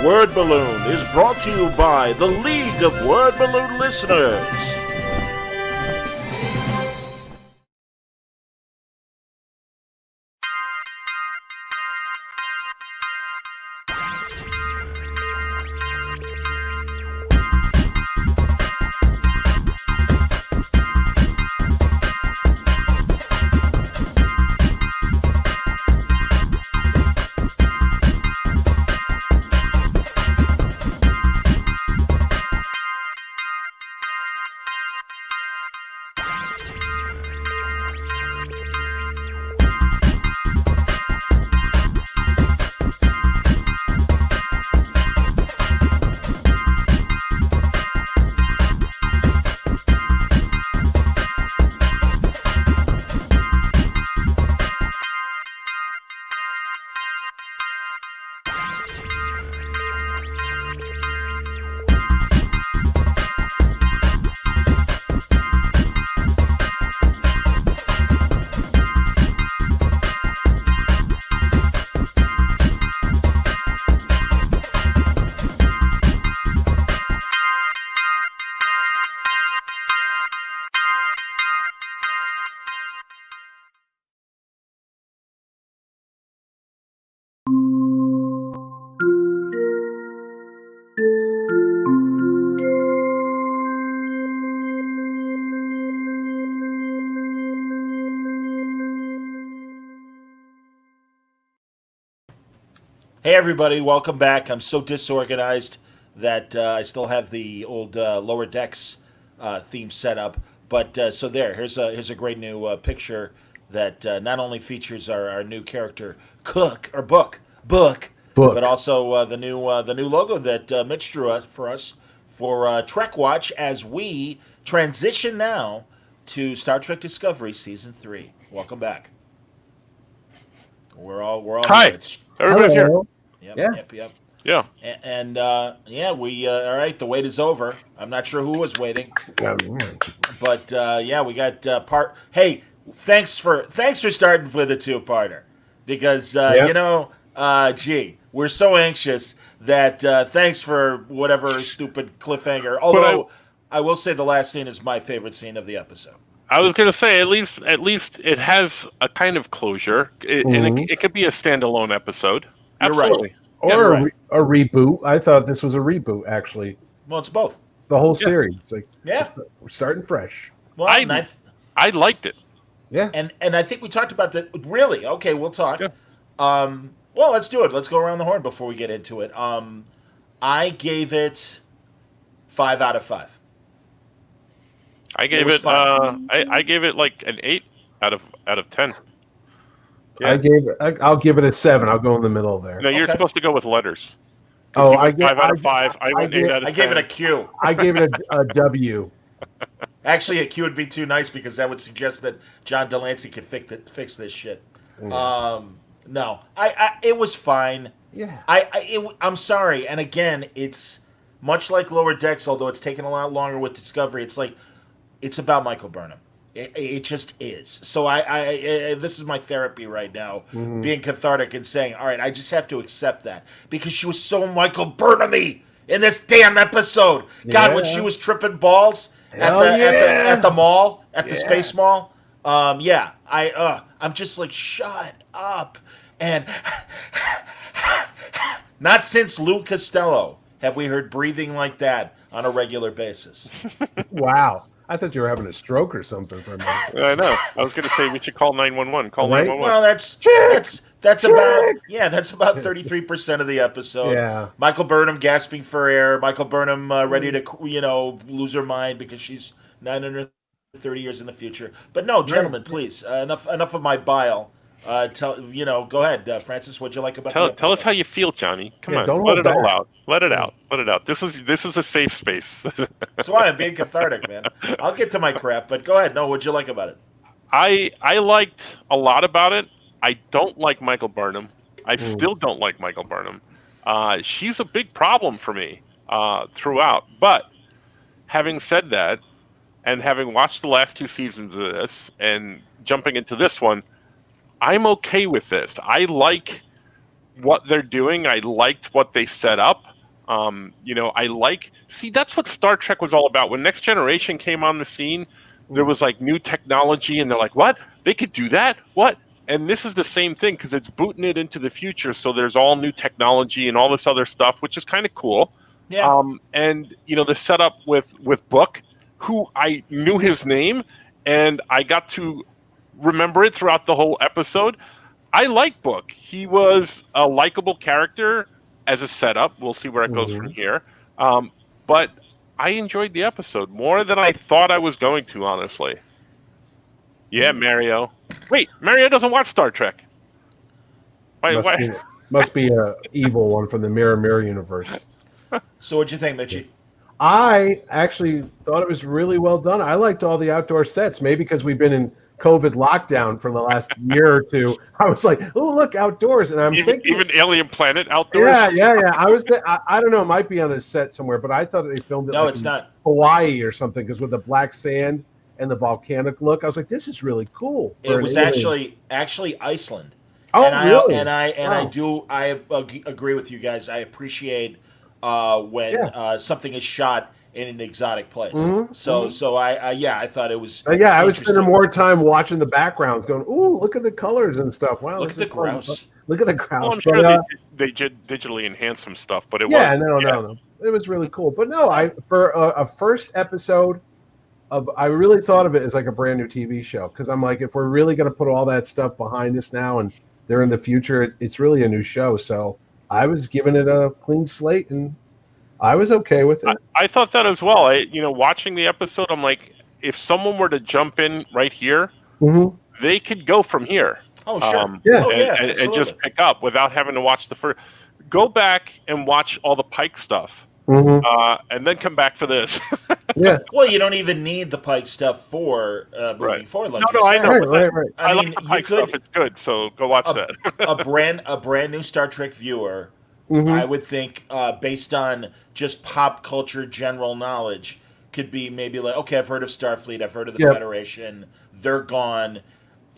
Word Balloon is brought to you by the League of Word Balloon Listeners. Hey everybody, welcome back. I'm so disorganized that I still have the old Lower Decks theme set up. But so here's a great new picture that not only features our new character Cook or Book, but also the new logo that Mitch drew up for us for Trek Watch as we transition now to Star Trek Discovery Season 3. Welcome back. We're all Hi. here. Everybody's here. Yep. Yeah. And we all right. The wait is over. I'm not sure who was waiting, but we got part. Hey, thanks for starting with a two-parter because we're so anxious that thanks for whatever stupid cliffhanger. Although I will say the last scene is my favorite scene of the episode. I was going to say at least it has a kind of closure, and it could be a standalone episode. Absolutely. Or a reboot. I thought this was a reboot, actually. Well, it's both. The whole series. It's like, we're starting fresh. Well, I liked it. Yeah. And I think we talked about that. Really? Okay, we'll talk. Yeah. Well, let's do it. Let's go around the horn before we get into it. I gave it 5 out of 5. I gave it. I gave it like an 8 out of 10. Yeah. I'll give it a 7. I'll go in the middle there. No, you're supposed to go with letters. I 5 out of 5. I went 8 out of 10. I gave it a Q. I gave it a W. Actually, a Q would be too nice because that would suggest that John Delancey could fix this shit. No, it was fine. Yeah. I'm sorry, and again, it's much like Lower Decks, although it's taken a lot longer with Discovery. It's like it's about Michael Burnham. It just is. So this is my therapy right now, being cathartic and saying, all right, I just have to accept that because she was so Michael Burnham-y in this damn episode. God, when she was tripping balls at the mall, at the space mall. I'm just like, shut up. And not since Lou Costello have we heard breathing like that on a regular basis. Wow. I thought you were having a stroke or something for a minute. I know. I was going to say we should call 911. Call 911. Well, that's about 33% of the episode. Yeah. Michael Burnham gasping for air. Michael Burnham ready to lose her mind because she's 930 years in the future. But no, gentlemen, please, enough of my bile. Go ahead, Francis. What'd you like about the episode? Tell us how you feel, Johnny. Come on, let it all out. Let it out. This is a safe space. That's why I'm being cathartic, man. I'll get to my crap, but go ahead. No, what'd you like about it? I liked a lot about it. I don't like Michael Burnham. I still don't like Michael Burnham. She's a big problem for me throughout. But having said that, and having watched the last 2 seasons of this and jumping into this one, I'm okay with this. I like what they're doing. I liked what they set up. That's what Star Trek was all about. When Next Generation came on the scene, there was like new technology, and they're like, what? They could do that? What? And this is the same thing because it's booting it into the future. So there's all new technology and all this other stuff, which is kind of cool. Yeah. And the setup with Book, who I knew his name, and I got to remember it throughout the whole episode. I like Book. He was a likable character as a setup. We'll see where it goes from here. But I enjoyed the episode more than I thought I was going to, honestly. Yeah, Mario. Wait, Mario doesn't watch Star Trek. Why? Must be a evil one from the Mirror universe. So what'd you think, Mitchie? I actually thought it was really well done. I liked all the outdoor sets. Maybe because we've been in COVID lockdown for the last year or two. I was like, oh, look, outdoors. And I'm thinking. Even Alien Planet outdoors? Yeah. I don't know. It might be on a set somewhere, but I thought they filmed it No, it's not. Hawaii or something because with the black sand and the volcanic look, I was like, this is really cool. It was actually Iceland. Oh, and really? I agree with you guys. I appreciate when something is shot in an exotic place. So I thought it was. I was spending more time watching the backgrounds, going, "Ooh, look at the colors and stuff." Wow, look at the grouse. Look at the grouse. Well, I'm sure they digitally enhanced some stuff, but no. It was really cool. But no, for a first episode I really thought of it as like a brand new TV show because I'm like, if we're really going to put all that stuff behind us now and they're in the future, it's really a new show. So I was giving it a clean slate and I was okay with it. I thought that as well. Watching the episode, I'm like, if someone were to jump in right here, they could go from here. Oh, sure. And just pick up without having to watch the first. Go back and watch all the Pike stuff, and then come back for this. Yeah. Well, you don't even need the Pike stuff for moving forward. Like I know. Right. I like the Pike stuff. It's good, so go watch that. a brand new Star Trek viewer, I would think, based on just pop culture general knowledge, could be maybe like, okay, I've heard of Starfleet, I've heard of the Federation, they're gone,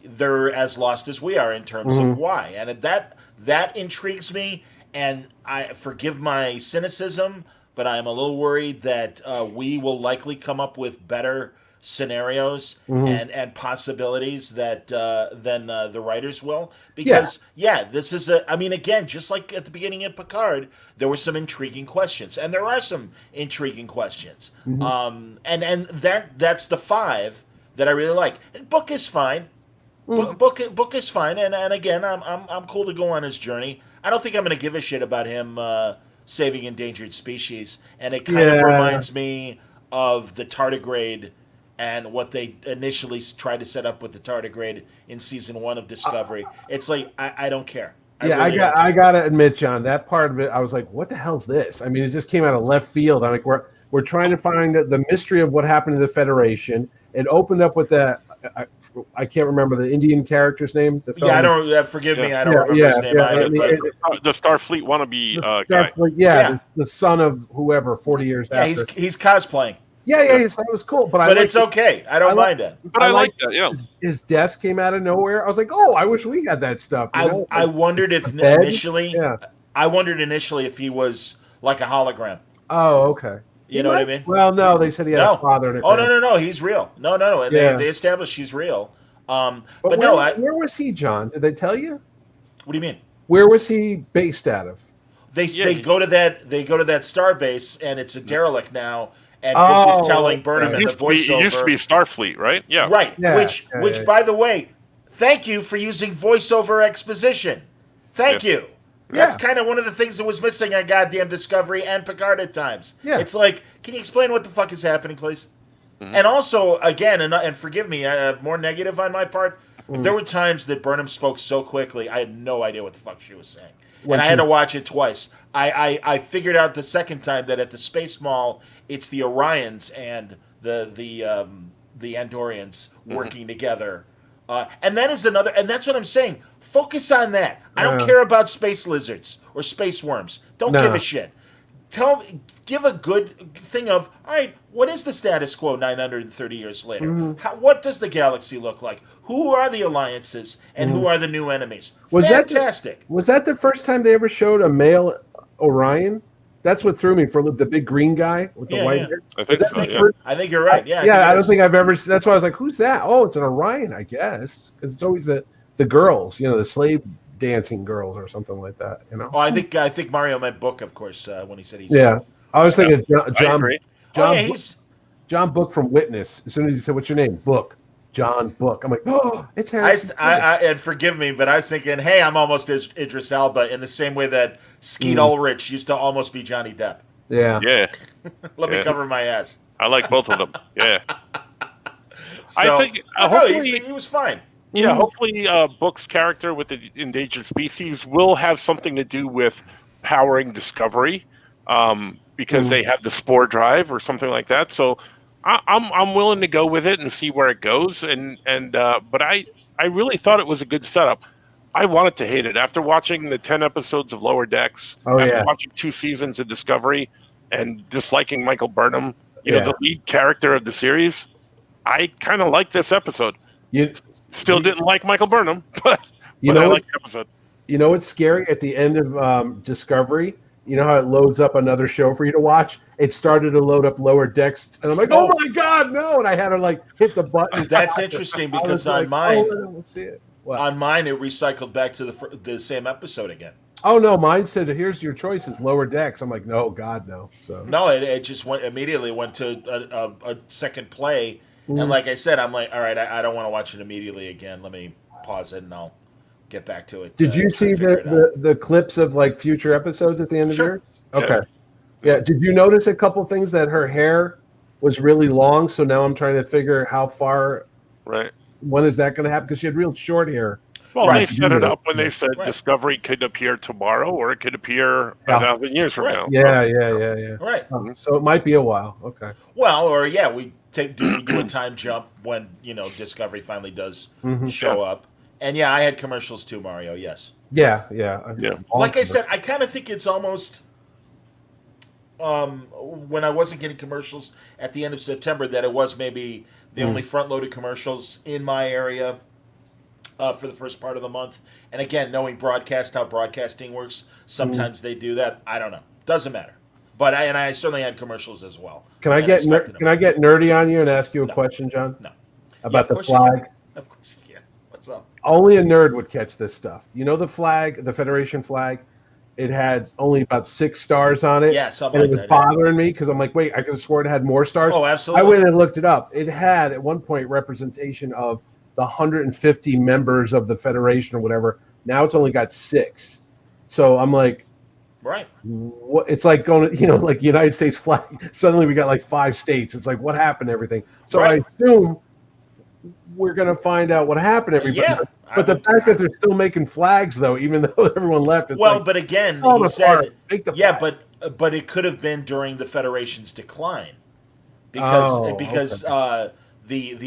they're as lost as we are in terms of why, and that intrigues me. And I forgive my cynicism, but I'm a little worried that we will likely come up with better scenarios and possibilities that than the writers will. Because this is again, just like at the beginning of Picard, there were some intriguing questions, and there are some intriguing questions. And that's the 5 that I really like. And Book is fine. Book is fine, and again, I'm cool to go on his journey. I don't think I'm going to give a shit about him saving endangered species, and it kind of reminds me of the tardigrade and what they initially tried to set up with the tardigrade in season 1 of Discovery. It's like I don't care. I gotta admit, John, that part of it, I was like, what the hell's this? I mean, it just came out of left field. I'm like, we're trying to find the mystery of what happened to the Federation. It opened up with that. I can't remember the Indian character's name. I don't. Forgive me, I don't remember his name either. The Starfleet wannabe guy. The son of whoever 40 years after. He's cosplaying. That was cool. But it's okay. I don't mind it. But I like that. Yeah. His desk came out of nowhere. I was like, oh, I wish we had that stuff. I wondered if initially. I wondered initially if he was like a hologram. Oh, okay. You know what I mean? Well, no, they said he had a father. And No, he's real. No, and they established he's real. But where was he, John? Did they tell you? What do you mean? Where was he based out of? They go to that star base, and it's a derelict now. And Book is telling Burnham in the voiceover. It used to be Starfleet, right? Yeah. Right. Yeah, which, by the way, thank you for using voiceover exposition. Thank you. That's kind of one of the things that was missing on goddamn Discovery and Picard at times. Yeah. It's like, can you explain what the fuck is happening, please? And also, again, and forgive me, more negative on my part, there were times that Burnham spoke so quickly, I had no idea what the fuck she was saying. I had to watch it twice. I figured out the second time that at the Space Mall, it's the Orions and the Andorians working together. And that is another, and that's what I'm saying. Focus on that. I don't care about space lizards or space worms. Don't give a shit. give a good thing of, all right, what is the status quo 930 years later? Mm-hmm. What does the galaxy look like? Who are the alliances and who are the new enemies? Was Fantastic. Was that the first time they ever showed a male Orion? That's what threw me for the big green guy with the white hair. I think Was that so, the yeah. first- I think you're right. Yeah, I it don't is. think I've ever. That's why I was like, "Who's that?" Oh, it's an Orion, I guess, because it's always the girls, the slave dancing girls or something like that. Oh, I think Mario meant Book, of course, when he said he's. Yeah, I was thinking I John agree. Oh, yeah, Book- he's. John Book from Witness. As soon as he said, "What's your name?" Book. John Book. I'm like, oh, it's Harry. And forgive me, but I was thinking, hey, I'm almost Idris Elba in the same way that Skeet Ulrich used to almost be Johnny Depp. Yeah. Yeah, Let me cover my ass. I like both of them. Yeah, So, I think no, hopefully, he was fine. yeah, hopefully, Book's character with the endangered species will have something to do with powering Discovery, because they have the spore drive or something like that. So, I'm willing to go with it and see where it goes. But I really thought it was a good setup. I wanted to hate it after watching the 10 episodes of Lower Decks, after watching 2 seasons of Discovery, and disliking Michael Burnham, the lead character of the series. I kind of like this episode. You Still didn't like Michael Burnham, but You I know like the episode. You know what's scary at the end of Discovery? You know how it loads up another show for you to watch? It started to load up Lower Decks, and I'm like, oh my God, no! And I had to hit the button. and That's stop it. interesting I because was on like, mine, oh, we'll see it. What? on mine, it recycled back to the same episode again. Oh no, mine said, here's your choices, Lower Decks. I'm like, no, God, no. So No, it just immediately went to a second play, and like I said, I'm like, all right, I don't want to watch it immediately again. Let me pause it and I'll get back to it. Did you see the clips of future episodes at the end Sure. of yours? Okay. Yeah. Did you notice a couple things that her hair was really long? So now I'm trying to figure how far. Right. When is that going to happen? Because she had real short hair. Well, Right. they set it up when they said Right. Discovery could appear tomorrow or it could appear 1,000 years from Right. now. Yeah. Right. So it might be a while. Okay. Well, or yeah, we do a time jump when Discovery finally does show up, and yeah, I had commercials too, Mario. Yes. Yeah. Like I said, I kind of think it's almost when I wasn't getting commercials at the end of September that it was maybe the only front-loaded commercials in my area for the first part of the month. And again, knowing how broadcasting works, sometimes they do that. I don't know. Doesn't matter. But I certainly had commercials as well. Can I And get expected them. can I get nerdy on you and ask you a question, John? No. About Yeah, the of course you can. flag. Of course you can. What's up? Only a nerd would catch this stuff. You know the flag, the Federation flag. It had only about 6 stars on it. Yeah, something and like it was that. Yeah. bothering me because I'm like, wait, I could have sworn it had more stars. Oh, I absolutely. went and looked it up. It had at one point representation of the 150 members of the Federation or whatever. Now it's only got 6. So I'm like, Right. what? It's like going to, like United States flag. Suddenly we got 5 states. It's like, what happened to everything? So Right. I assume we're going to find out what happened to everybody. Yeah, But the fact that they're still making flags, though, even though everyone left, it's Well, like, but again, fall he apart. said, Make the yeah, flag. but it could have been during the Federation's decline, because Okay. the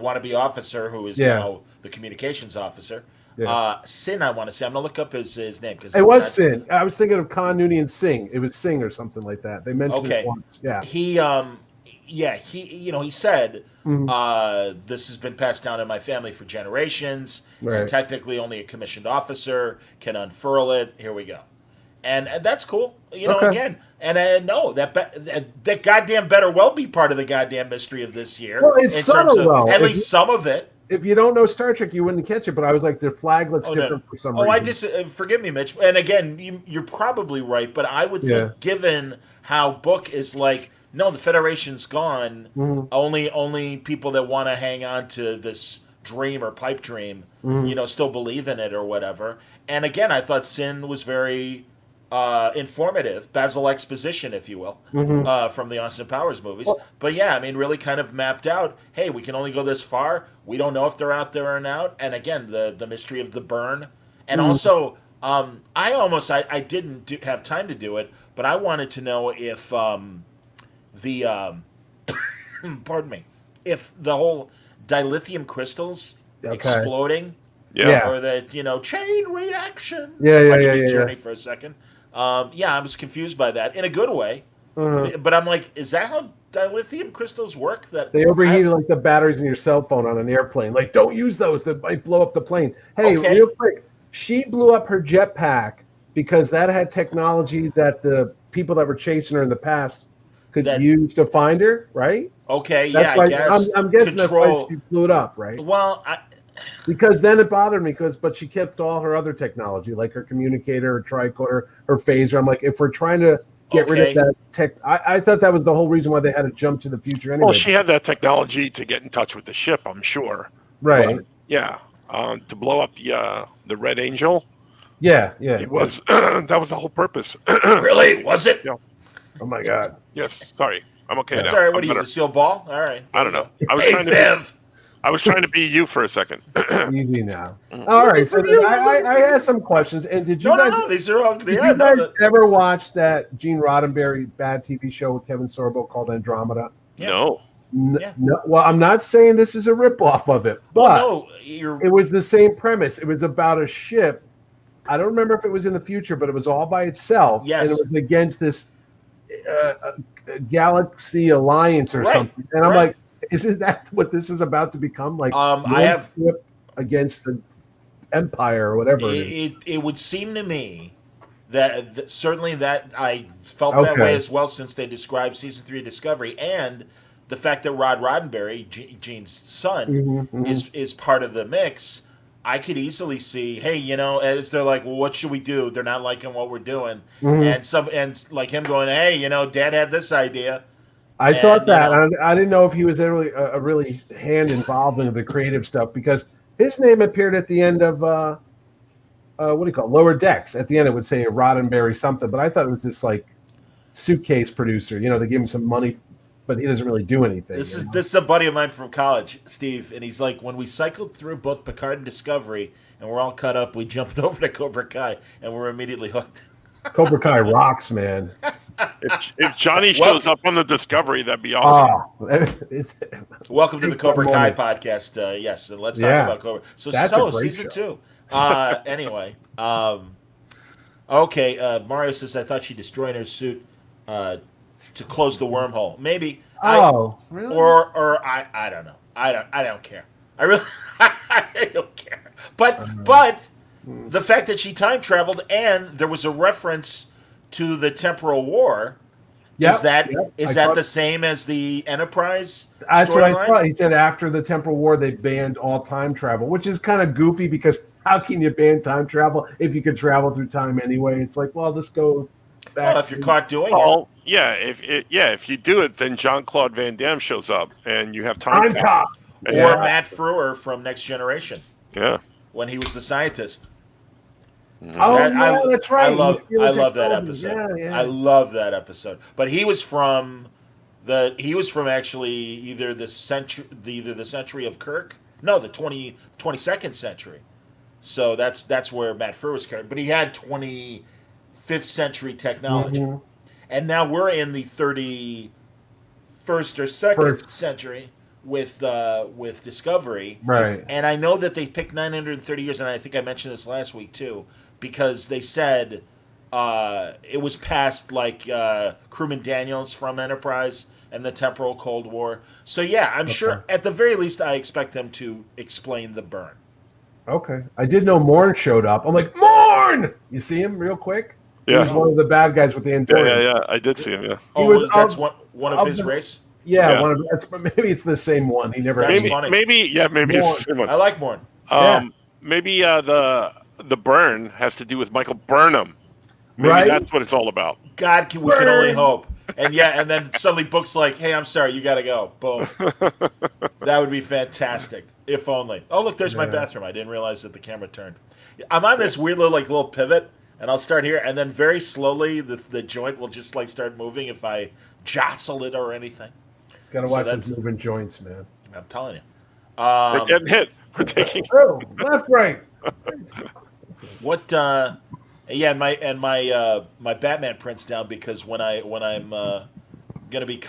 wannabe officer who is Yeah. now the communications officer, Yeah. Sin, I want to say, I'm gonna look up his name because It was Sin. I was thinking of Khan Noonien Singh. It was Singh or something like that. They mentioned Okay. it once. Yeah. He he said Mhm. this has been passed down in my family for generations, Right. and technically only a commissioned officer can unfurl it. Here we go, and that's cool. Okay. Again, and no, that goddamn better well be part of the goddamn mystery of this year. Well, it's subtle, though. At If least some of it. If you don't know Star Trek, you wouldn't catch it. But I was like, the flag looks Oh, no. different for some Oh, reason. forgive me, Mitch. And again, you're probably right, but I would Yeah. think, given how Book is like, no, the Federation's gone. Mhm. Only people that want to hang on to this dream or pipe dream, Mm-hmm. still believe in it or whatever. And again, I thought Sin was very informative, Basil exposition, if you will, from the Austin Powers movies. But yeah, I mean, really kind of mapped out. Hey, we can only go this far. We don't know if they're out there or not. And again, the mystery of the burn, and also, I didn't have time to do it, but I wanted to know if pardon me, if the whole dilithium crystals Okay. exploding, Yeah. or that chain reaction. Yeah, If I yeah, could do yeah. Journey for a second. Yeah, I was confused by that in a good way. Uh-huh. But I'm like, is that how dilithium crystals work? That They overheated like the batteries in your cell phone on an airplane. Like, don't use those; that might blow up the plane. Hey, Okay. real quick, she blew up her jetpack because that had technology that the people that were chasing her in the past could That use to find her. Right? okay, That's yeah, I why guess I'm guessing that's why control. she blew it up. Right? Well, Because then it bothered me but she kept all her other technology, like her communicator, her tricorder, her phaser. I'm like, if we're trying to get rid of okay, that tech, I thought that was the whole reason why they had to jump to the future anyway. Well, she had that technology to get in touch with the ship, I'm sure. Right. But, yeah. To blow up the Red Angel, Yeah. it was that was the whole purpose. really, was it? Yeah. Oh my God. Yes. Sorry. I'm okay now. Sorry, I'm what are you, better. Lucille Ball? All right. I don't know. I was Hey, trying to. Viv. I was trying to be you for a second. Easy now. All right. So from you, I asked some questions. And did you No, guys, no, no. These are all. did Yeah, you no, guys ever watch that Gene Roddenberry bad TV show with Kevin Sorbo called Andromeda? Yeah. No. Yeah. No, well, I'm not saying this is a ripoff of it, but well, no, you're. it was the same premise. It was about a ship. I don't remember if it was in the future, but it was all by itself. Yes. And it was against this Galaxy Alliance or Right, something. And I'm right. like, isn't that what this is about to become? Like, I one have. ship against the Empire or whatever. It would seem to me that certainly that I felt that Okay. way as well since they described season 3 of Discovery, and the fact that Rod Roddenberry, Gene's son, Mhm, mhm. is part of the mix. I could easily see, hey, as they're like, well, what should we do? They're not liking what we're doing, Mhm. and like him going, hey, Dad had this idea. I And, thought that. I didn't know if he was a really hand involved in the creative stuff because his name appeared at the end of what do you call it? Lower Decks. At the end, it would say Roddenberry something, but I thought it was just like suitcase producer. They give him some money, but he doesn't really do anything. This is a buddy of mine from college, Steve, and he's like, when we cycled through both Picard and Discovery, and we're all cut up, we jumped over to Cobra Kai, and we're immediately hooked. Cobra Kai rocks, man. If Johnny shows up on the Discovery, that'd be awesome. Welcome to the Take Cobra that Kai moment. podcast. Yes, and let's talk Yeah. about Cobra. So That's a great season show. 2. Anyway, okay. Mario says I thought she destroyed her suit to close the wormhole. Maybe. Oh, really? Or I don't know. I don't care. I really I don't care. But the fact that she time traveled and there was a reference to the temporal war. Yep, Is that yep. is I that thought- the same as the Enterprise That's what I storyline? thought. He said after the Temporal War, they banned all time travel, which is kind of goofy because how can you ban time travel if you could travel through time anyway? It's like, well, this goes back. Well, if you're caught doing it. Oh, yeah. If you do it, then Jean-Claude Van Damme shows up, and you have Time time. cop. Or Yeah. Matt Frewer from Next Generation Yeah. when he was the scientist. Oh, That- yeah, that's right. I love He was that technology. episode. Yeah. I love that episode. But he was from actually either the century of Kirk. No, the 22nd century. So that's where Matt Frewer was carried. But he had 25th century technology. Mhm. And now we're in the 31st or 2nd First. century with Discovery. Right. And I know that they picked 930 years, and I think I mentioned this last week too, because they said it was past like Crewman Daniels from Enterprise and the temporal Cold War. So yeah, I'm sure at the very least I expect them to explain the burn. Okay. I did know Morn showed up. I'm like, Morn! You see him real quick? He was Yeah. one of the bad guys with the Andorian. Yeah. I did see him. Yeah. Oh, was that's of- one of of his the- race. Yeah, Yeah. one of maybe it's the same one. He never That's had funny. Maybe it's More. the same one. I like Morn. Maybe the burn has to do with Michael Burnham. Maybe Right? that's what it's all about. God, we can only Burn. hope. And yeah, and then suddenly Book's like, "Hey, I'm sorry, you got to go." Boom. That would be fantastic, if only. Oh, look, there's my Yeah. bathroom. I didn't realize that the camera turned. I'm on this weird little pivot, and I'll start here, and then very slowly the joint will just like start moving if I jostle it or anything. Gotta So watch that's- those moving joints, man. I'm telling you. We're getting hit. We're taking. Oh, left, right. What? Yeah, and my Batman print's down because when I'm gonna be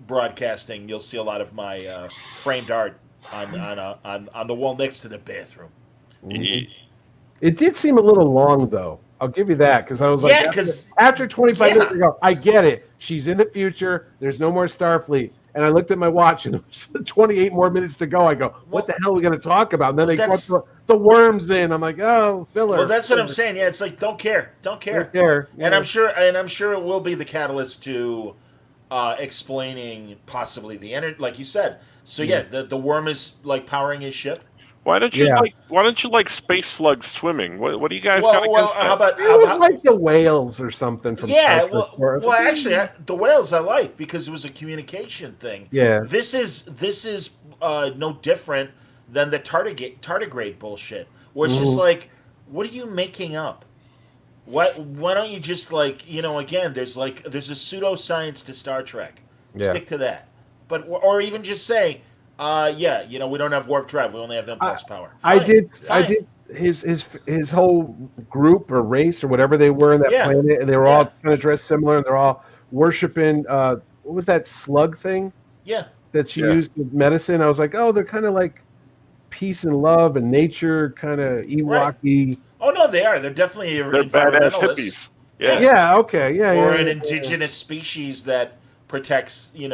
broadcasting, you'll see a lot of my framed art on the wall next to the bathroom. It did seem a little long, though. I'll give you that because I was Yeah, like, 'cause- after 25 yeah. minutes ago, I get it. She's in the future. There's no more Starfleet. And I looked at my watch and it was 28 more minutes to go. I go, what the hell are we going to talk about? And then they that's- brought the worms in. I'm like, oh, filler. Well, that's what I'm filler. saying. Yeah, it's like don't care. Don't care. And I'm sure it will be the catalyst to explaining possibly the energy, like you said. So yeah, the worm is like powering his ship. Why don't you like space slugs swimming? What do you guys got Well, against that? how about It was like the whales or something from yeah? Star Trek. Well, actually, the whales I like because it was a communication thing. Yeah. This is no different than the tardigrade bullshit, where it's just like, what are you making up? Why don't you just like, again, there's a pseudoscience to Star Trek. Yeah. Stick to that. But or even just say, we don't have warp drive. We only have impulse power. I Fine. did his whole group or race or whatever they were in that planet, and they were all kind of dressed similar, and they're all worshiping what was that slug thing? Yeah. That she used in medicine. I was like, oh, they're kind of like peace and love and nature, kind of Ewok-y. Right. Oh no, they are. They're definitely They're badass environmentalists. hippies. Yeah. Okay. Yeah. Or yeah, an yeah, indigenous species that protects, the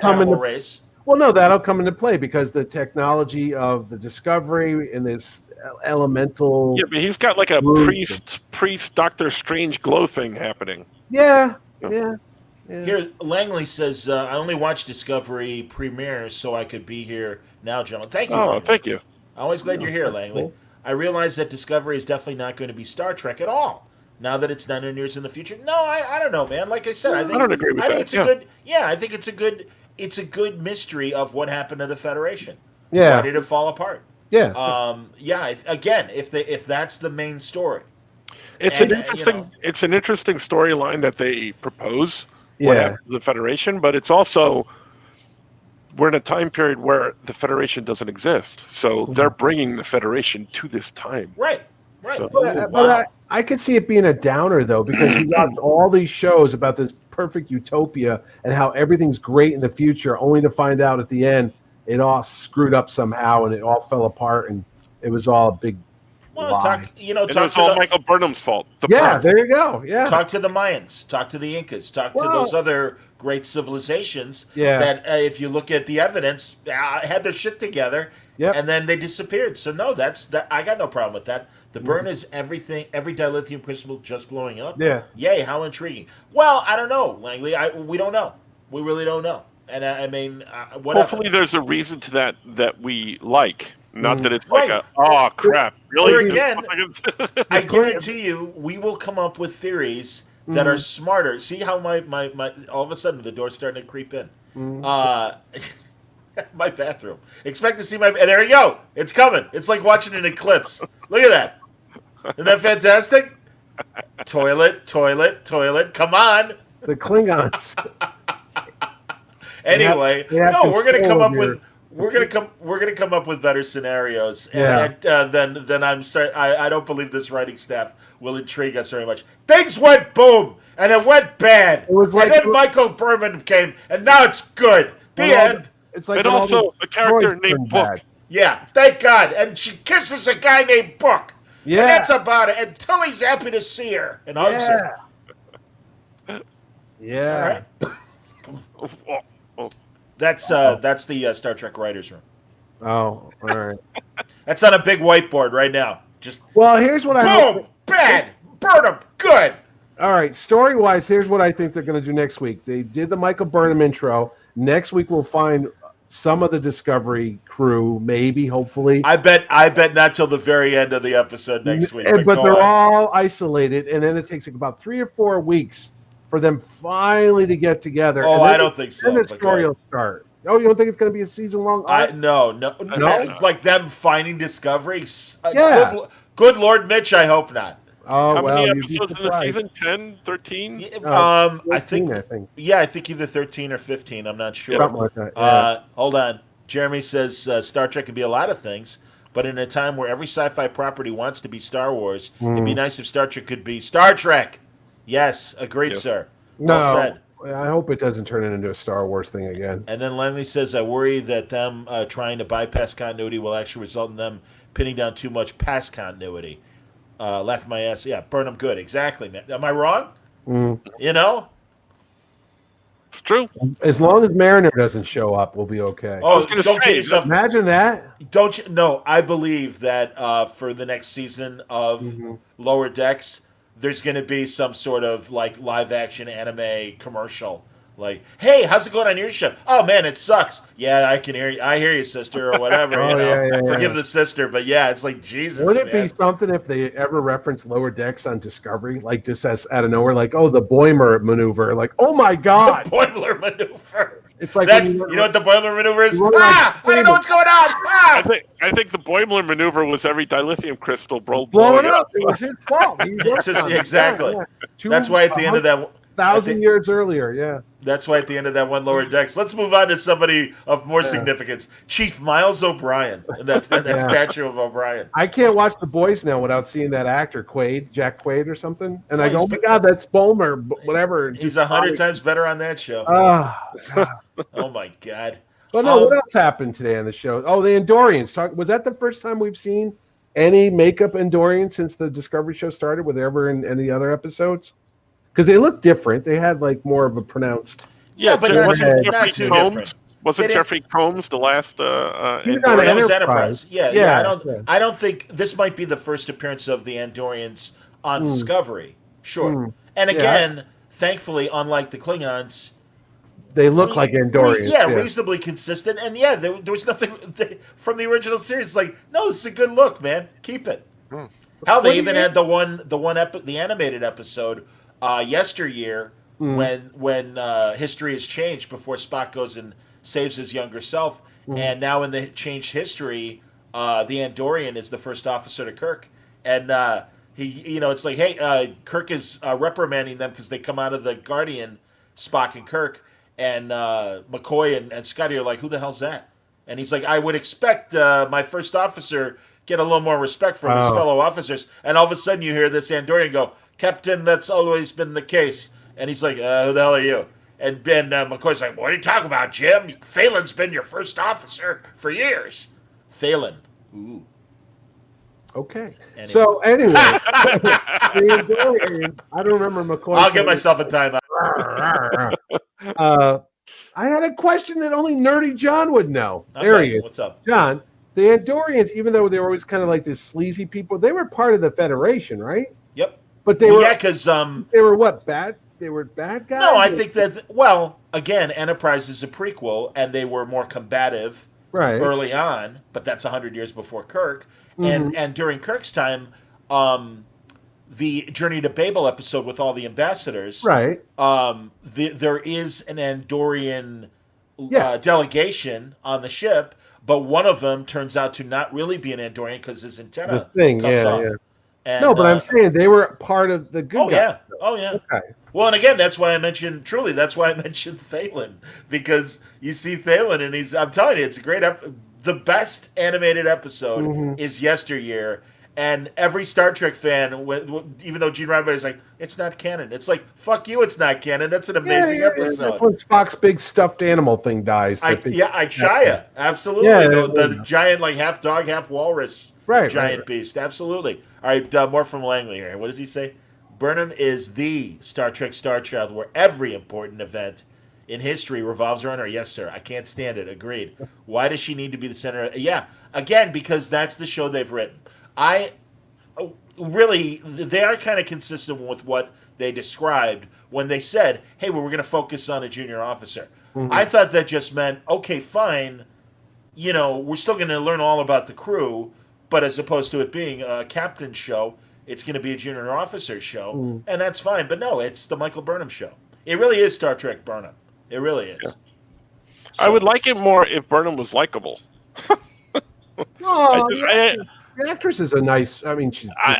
come animal into- race. Well, no, that'll come into play because the technology of the Discovery and this elemental. Yeah, but he's got like a priest Doctor Strange glow thing happening. Yeah. Here, Langley says, I only watched Discovery premiere so I could be here now, gentlemen. Thank you. Oh, Langley. thank you. I'm always glad you're here, Langley. Cool. I realize that Discovery is definitely not going to be Star Trek at all. Now that it's 900 years in the future. No, I don't know, man. Like I said, I don't agree with I think that. it's a good. Yeah, I think it's a good mystery of what happened to the Federation. Yeah. Why did it fall apart? Yeah. Again, if that's the main story. It's And, an interesting storyline that they propose. Yeah. What happened to the Federation, but it's also we're in a time period where the Federation doesn't exist, so they're bringing the Federation to this time. Right. So- But I could see it being a downer though, because you got all these shows about this perfect utopia and how everything's great in the future, only to find out at the end it all screwed up somehow and it all fell apart and it was all a big Well, lie. talk And it was all Michael Burnham's fault. There you go. Yeah. Talk to the Mayans. Talk to the Incas. Talk to Well- those other great civilizations Yeah. that, if you look at the evidence, had their shit together, Yep. and then they disappeared. So no, I got no problem with that. The burn is everything. Every dilithium crystal just blowing up. Yeah. Yay! How intriguing. Well, I don't know, Langley. We don't know. We really don't know. And I mean, whatever. Hopefully, there's a reason to that we like. Not that it's Right. like oh crap, really? Or again, This- I guarantee you, we will come up with theories that are smarter. See how my all of a sudden the door's starting to creep in. My bathroom. Expect to see my. And there you go. It's coming. It's like watching an eclipse. Look at that. Isn't that fantastic? Toilet. Come on. The Klingons. Anyway, they have no, we're gonna come control up of your- with. We're gonna come up with better scenarios, Yeah. and then I don't believe this writing staff will intrigue us very much. Things went boom, and it went bad, It was like- and then Michael Berman came, and now it's good. The end. It's like And when all also the a character droids named turned Book. bad. Yeah, thank God. And she kisses a guy named Book. Yeah. And that's about it. Until he's happy to see her and hugs her. Yeah. All right. That's the Star Trek writers' room. Oh, all right. That's on a big whiteboard right now. Just Well, here's what I hope. boom, bad, burn 'em, good. All right, story-wise, here's what I think they're going to do next week. They did the Michael Burnham intro. Next week we'll find some of the Discovery crew, maybe, hopefully. I bet not till the very end of the episode next week. But go they're on. all isolated, and then it takes like about 3 or 4 weeks for them finally to get together. Oh, And then I don't think so, Then the but story go will start. Oh, you don't think it's going to be a season-long arc? No. No? Like them finding Discovery. Yeah. Good Lord, Mitch. I hope not. Oh, How well, many you'd be episodes in the surprised. season? 10, 13? I 14, think. Yeah, I think either 13 or 15. I'm not sure. Something like that. Yeah. Hold on. Jeremy says Star Trek could be a lot of things, but in a time where every sci-fi property wants to be Star Wars, it'd be nice if Star Trek could be Star Trek. Yes, agreed, Yes. sir. No, Well said. I hope it doesn't turn it into a Star Wars thing again. And then Langley says, I worry that them trying to bypass continuity will actually result in them pinning down too much past continuity. Laugh at my ass. Yeah, Burnham good. Exactly, man. Am I wrong? Mm. You know? It's true. As long as Mariner doesn't show up, we'll be okay. Oh, was gonna don't say, kid yourself. Imagine that. Don't you? No, I believe that for the next season of Mhm. Lower Decks, there's going to be some sort of like live action anime commercial. Like, hey, how's it going on your show? Oh man, it sucks. Yeah, I can hear you. I hear you, sister, or whatever. Oh, you know, yeah, forgive yeah. the sister, but yeah, it's like Jesus. Wouldn't it man. be something if they ever reference Lower Decks on Discovery, like just as out of nowhere, like, oh, the Boimer maneuver, like, oh my God, Boiler maneuver? it's like That's when you know what the boiler maneuver is? You run like I don't know what's going on. I think the Boimler maneuver was every dilithium crystal blowing up. It was his fault. He worked just- on it. exactly. Yeah. That's why at the end of that, 1,000 years earlier, yeah. that's why at the end of that one Lower Decks. Let's move on to somebody of more significance. Chief Miles O'Brien, and that Yeah. statue of O'Brien. I can't watch The Boys now without seeing that actor Jack Quaid or something, and I go, he's oh my God, that's Bulmer, whatever. He's 100 times better on that show. God. Oh my God. But no, what else happened today on the show? Oh, the Andorians. Was that the first time we've seen any makeup Andorians since the Discovery show started? Were they ever in any other episodes? Because they look different. They had like more of a pronounced. Yeah, but not too Combs? different. Was it They Jeffrey Combs, the last? He was Andorian? on That was Enterprise. Enterprise. Yeah, Yeah, I don't think this might be the first appearance of the Andorians on Discovery. Sure. And again, thankfully, unlike the Klingons, They look like Andorians. reasonably consistent. And yeah, there was nothing from the original series. Like, no, this is a good look, man. Keep it. Hell, they even had the animated episode yesteryear when history has changed before Spock goes and saves his younger self, and now in the changed history, the Andorian is the first officer to Kirk, and he, it's like, hey, Kirk is reprimanding them because they come out of the Guardian, Spock and Kirk, and McCoy and Scotty are like, who the hell's that? And he's like, I would expect my first officer get a little more respect from his fellow officers, and all of a sudden you hear this Andorian go, Captain, that's always been the case. And he's like, who the hell are you? And Ben McCoy's like, what are you talking about, Jim? Thalen's been your first officer for years. Thalen. Ooh. Okay. Anyway. So anyway, the Andorian, I don't remember McCoy. I'll give myself a timeout. I had a question that only Nerdy John would know. There Okay, he is. what's up? John, the Andorians, even though they were always kind of like this sleazy people, they were part of the Federation, right? Yep. But they Yeah, because they were what, bad? They were bad guys? no, I think that again, Enterprise is a prequel, and they were more combative early on, but that's 100 years before Kirk, and during Kirk's time, the Journey to Babel episode with all the ambassadors, right? There is an Andorian delegation on the ship, but one of them turns out to not really be an Andorian because his antenna comes off. Yeah. And, No, but I'm saying they were part of the good guys. Oh yeah. Okay. Well, and again, that's why I mentioned Thalen, because you see Thalen, and I'm telling you, it's a great the best animated episode is Yesteryear, and every Star Trek fan, even though Gene Roddenberry is like, it's not canon. It's like, fuck you, it's not canon. That's an amazing episode. That's when Spock's big stuffed animal thing dies. Ichaya, absolutely. Yeah, the giant, like half dog, half walrus giant beast. Absolutely. All right, more from Langley here. What does he say? Burnham is the Star Trek star child where every important event in history revolves around her. Yes, sir. I can't stand it. Agreed. Why does she need to be the center? Yeah. Again, because that's the show they've written. They are kind of consistent with what they described when they said, hey, we're going to focus on a junior officer. I thought that just meant, okay, fine, we're still going to learn all about the crew, but as opposed to it being a captain's show, it's going to be a junior officer show, and that's fine. But no, it's the Michael Burnham show. It really is Star Trek Burnham. It really is. Yeah. So, I would like it more if Burnham was likable. The actress is a nice. I mean, I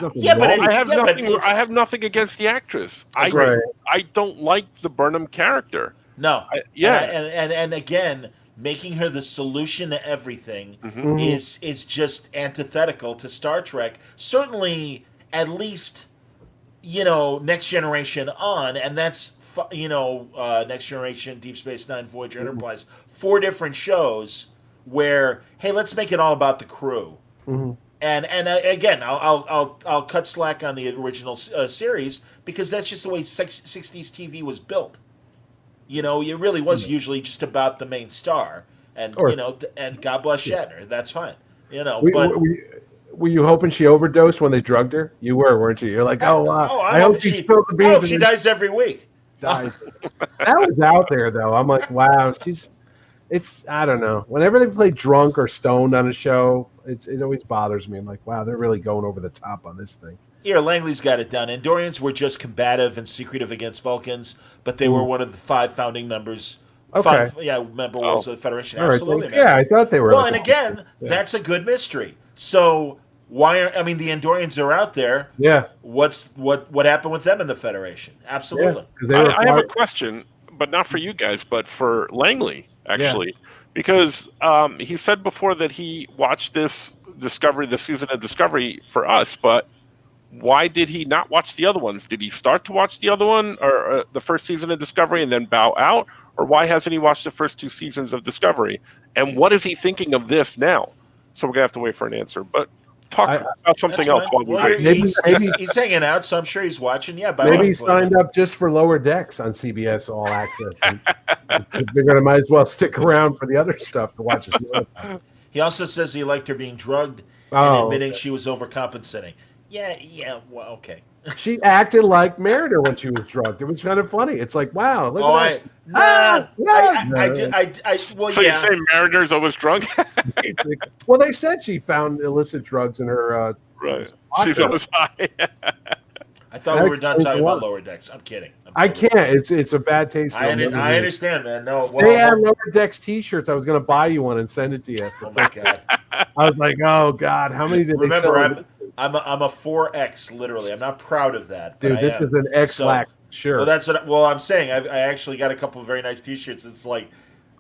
have nothing against the actress. I don't like the Burnham character. No. And again, making her the solution to everything is just antithetical to Star Trek. Certainly, at least, Next Generation on, and that's Next Generation, Deep Space Nine, Voyager, Enterprise, 4 different shows where, hey, let's make it all about the crew. And again, I'll cut slack on the original series because that's just the way '60s TV was built. You know, it really was usually just about the main star, and Or- and God bless Shatner. That's fine. You know, We, but we, were you hoping she overdosed when they drugged her? You were, weren't you? You're like, oh, I'm I hope hoping she spilled the beans. I hope and she then dies every week. dies. That was out there, though. I'm like, wow, it's, I don't know. Whenever they play drunk or stoned on a show, it always bothers me. I'm like, wow, they're really going over the top on this thing. Here, Langley's got it down. Andorians were just combative and secretive against Vulcans, but they were one of the 5 founding members. Okay. Member worlds of the Federation. All right, Absolutely, thanks. man. Yeah, I thought they were. Well, like and again, that's a good mystery. So why are the Andorians are out there? yeah, What happened with them in the Federation? Absolutely. because they were. I have a question, but not for you guys, but for Langley, actually. Because he said before that he watched this season of Discovery for us, but why did he not watch the other ones? Did he start to watch the other one, or the first season of Discovery, and then bow out? Or why hasn't he watched the first 2 seasons of Discovery? And what is he thinking of this now? So we're going to have to wait for an answer. But talk about something That's else fine. while we Well, wait. he's hanging out, so I'm sure he's watching. Yeah, by all Maybe he means, signed up just for Lower Decks on CBS All Access. They're going to might as well stick around for the other stuff to watch. He also says he liked her being drugged and Oh, admitting she was overcompensating. Yeah, well, okay. she acted like Mariner when she was drugged. It was kind of funny. It's like, wow, look Oh, at that. Well, So yeah. you say Mariner's always drunk? Well, they said she found illicit drugs in her. Right. Vodka. She's always high. I thought we were done That's talking what- about Lower Decks. I'm kidding. I can't. It's a bad taste. I understand, man. No, well, They had Lower Decks T-shirts. I was going to buy you one and send it to you. oh my god. I was like, oh god, how many did they Remember, sell? I'm a 4X. Literally, I'm not proud of that. But Dude, I this am. is an X-Lax Well, shirt. that's what. Well, I'm saying. I actually got a couple of very nice T-shirts. It's like,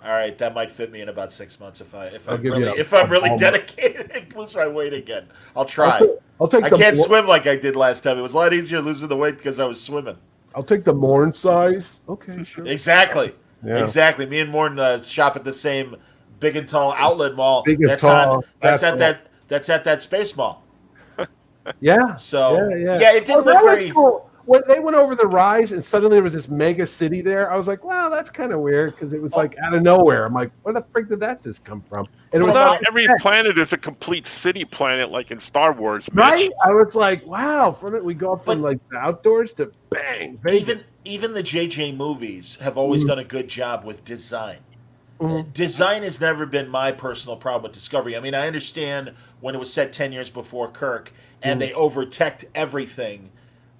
all right, that might fit me in about 6 months if I'll I'm give really you if I'm a really Walmart. dedicated and lose my weight again. I'll try. I'll take I the can't mor- swim like I did last time. It was a lot easier losing the weight because I was swimming. I'll take the Morn size. Okay, sure. Exactly. Yeah. Exactly. Me and Morton shop at the same big and tall outlet mall. Big and that's tall, that's that's at that space mall. Yeah. So yeah. it didn't that look was very. cool. When they went over the rise and suddenly there was this mega city there, I was like, wow, that's kind of weird because it was like out of nowhere. I'm like, where the frick did that just come from? And it was Not like, every planet is a complete city planet like in Star Wars, Mitch. right? I was like, wow, we go from But- like the outdoors to bang. Vegas. Even the JJ movies have always done a good job with design. Mhm. Design has never been my personal problem with Discovery. I mean, I understand when it was set 10 years before Kirk and they over-teched everything.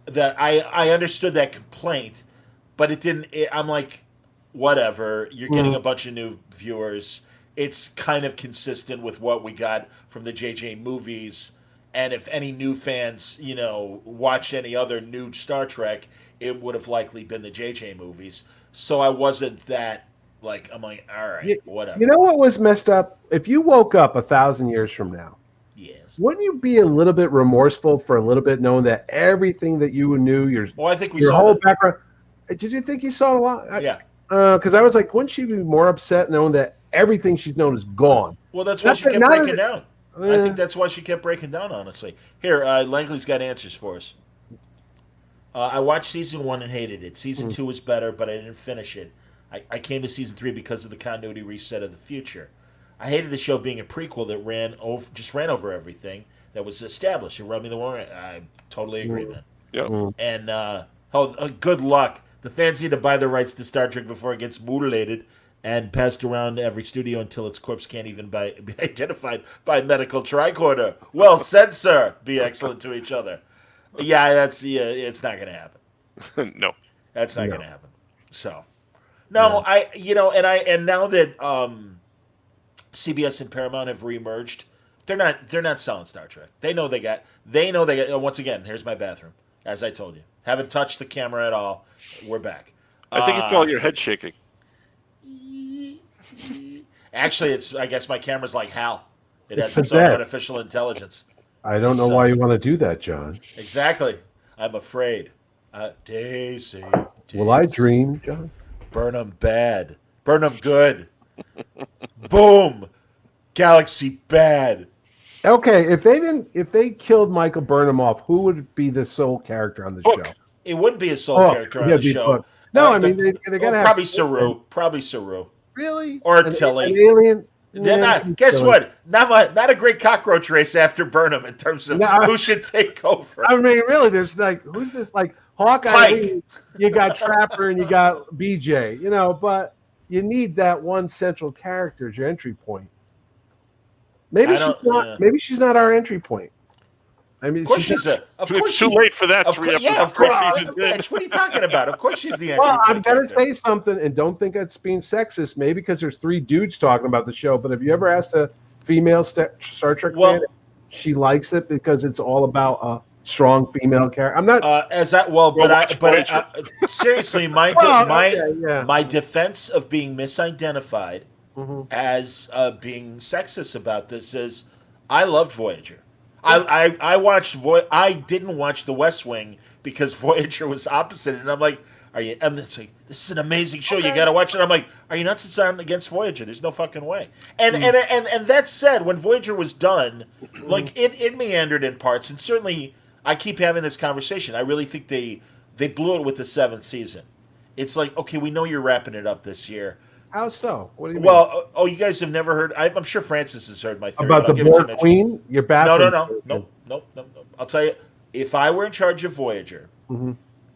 That I understood that complaint, but it didn't. I'm like, whatever. You're getting a bunch of new viewers. It's kind of consistent with what we got from the JJ movies. And if any new fans, watched any other new Star Trek, it would have likely been the JJ movies. So I wasn't that like. I'm like, all right, whatever. You know what was messed up? If you woke up 1,000 years from now, Yes. wouldn't you be a little bit remorseful for a little bit knowing that everything that you knew, Well, I think we your saw whole that. background? Did you think you saw a lot? Yeah. Because I was like, wouldn't she be more upset knowing that everything she's known is gone? Well, that's why Not she that- kept not breaking that- down. I think that's why she kept breaking down, honestly. Here, Langley's got answers for us. I watched season 1 and hated it. Season 2 was better, but I didn't finish it. I came to season 3 because of the continuity reset of the future. I hated the show being a prequel that ran over everything that was established. It rubbed me the wrong way. I totally agree, man. Yep. And good luck. The fans need to buy the rights to Star Trek before it gets mutilated and passed around every studio until its corpse can't even be identified by medical tricorder. Well said, sir. Be excellent to each other. Yeah, it's not going to happen. No. That's not going to happen. So, no, and now that CBS and Paramount have reemerged, they're not selling Star Trek. They know they got. Once again, here's my bathroom. As I told you, haven't touched the camera at all. We're back. I think it's all your head shaking. Actually, I guess my camera's like Hal. It It's has its own pathetic. artificial intelligence. I don't know why you want to do that, John. Exactly. I'm afraid. Daisy. Will I dream, John? Burn 'em bad. Burn 'em good. Boom. Galaxy bad. Okay, if they killed Michael Burnham off, who would be the sole character on the Book. show? It wouldn't be a sole Oh, character on yeah, the be show. Book. No, I mean they gotta have probably Saru. Probably Saru. Really? Or Tilly. An alien? They're Yeah, not. Guess Tilly. what? Not a great cockroach race after Burnham in terms of No. who should take over. I mean, really, there's like who's this? Like Hawkeye. Pike. You got Trapper and you got BJ. But you need that one central character as your entry point. Maybe I she's don't- not. yeah. Maybe she's not our entry point. I mean, Of course she's a. Of course It's too she- late for that. Of 3 course, episodes. yeah, of course. Season did. Mitch, what are you talking about? Of course she's the entry Well, I'm point gonna character. say something, and don't think it's being sexist. Maybe because there's 3 dudes talking about the show. But have you ever asked a female Star Trek Well- fan? She likes it because it's all about a strong female character. I'm not. Seriously, my defense of being misidentified as being sexist about this is I loved Voyager. I watched I didn't watch The West Wing because Voyager was opposite, and I'm like, are you? And it's like, this is an amazing show. You got to watch it. I'm like, are you nuts? It's on against Voyager. There's no fucking way. And that said, when Voyager was done, like it meandered in parts, and certainly I keep having this conversation. I really think they blew it with the 7th season. It's like, okay, we know you're wrapping it up this year. How so? What do you mean? Well, you guys have never heard. I'm sure Francis has heard my theory. About but the I'll give it to Borg Mitch. Queen? Your bathroom? No. I'll tell you, if I were in charge of Voyager,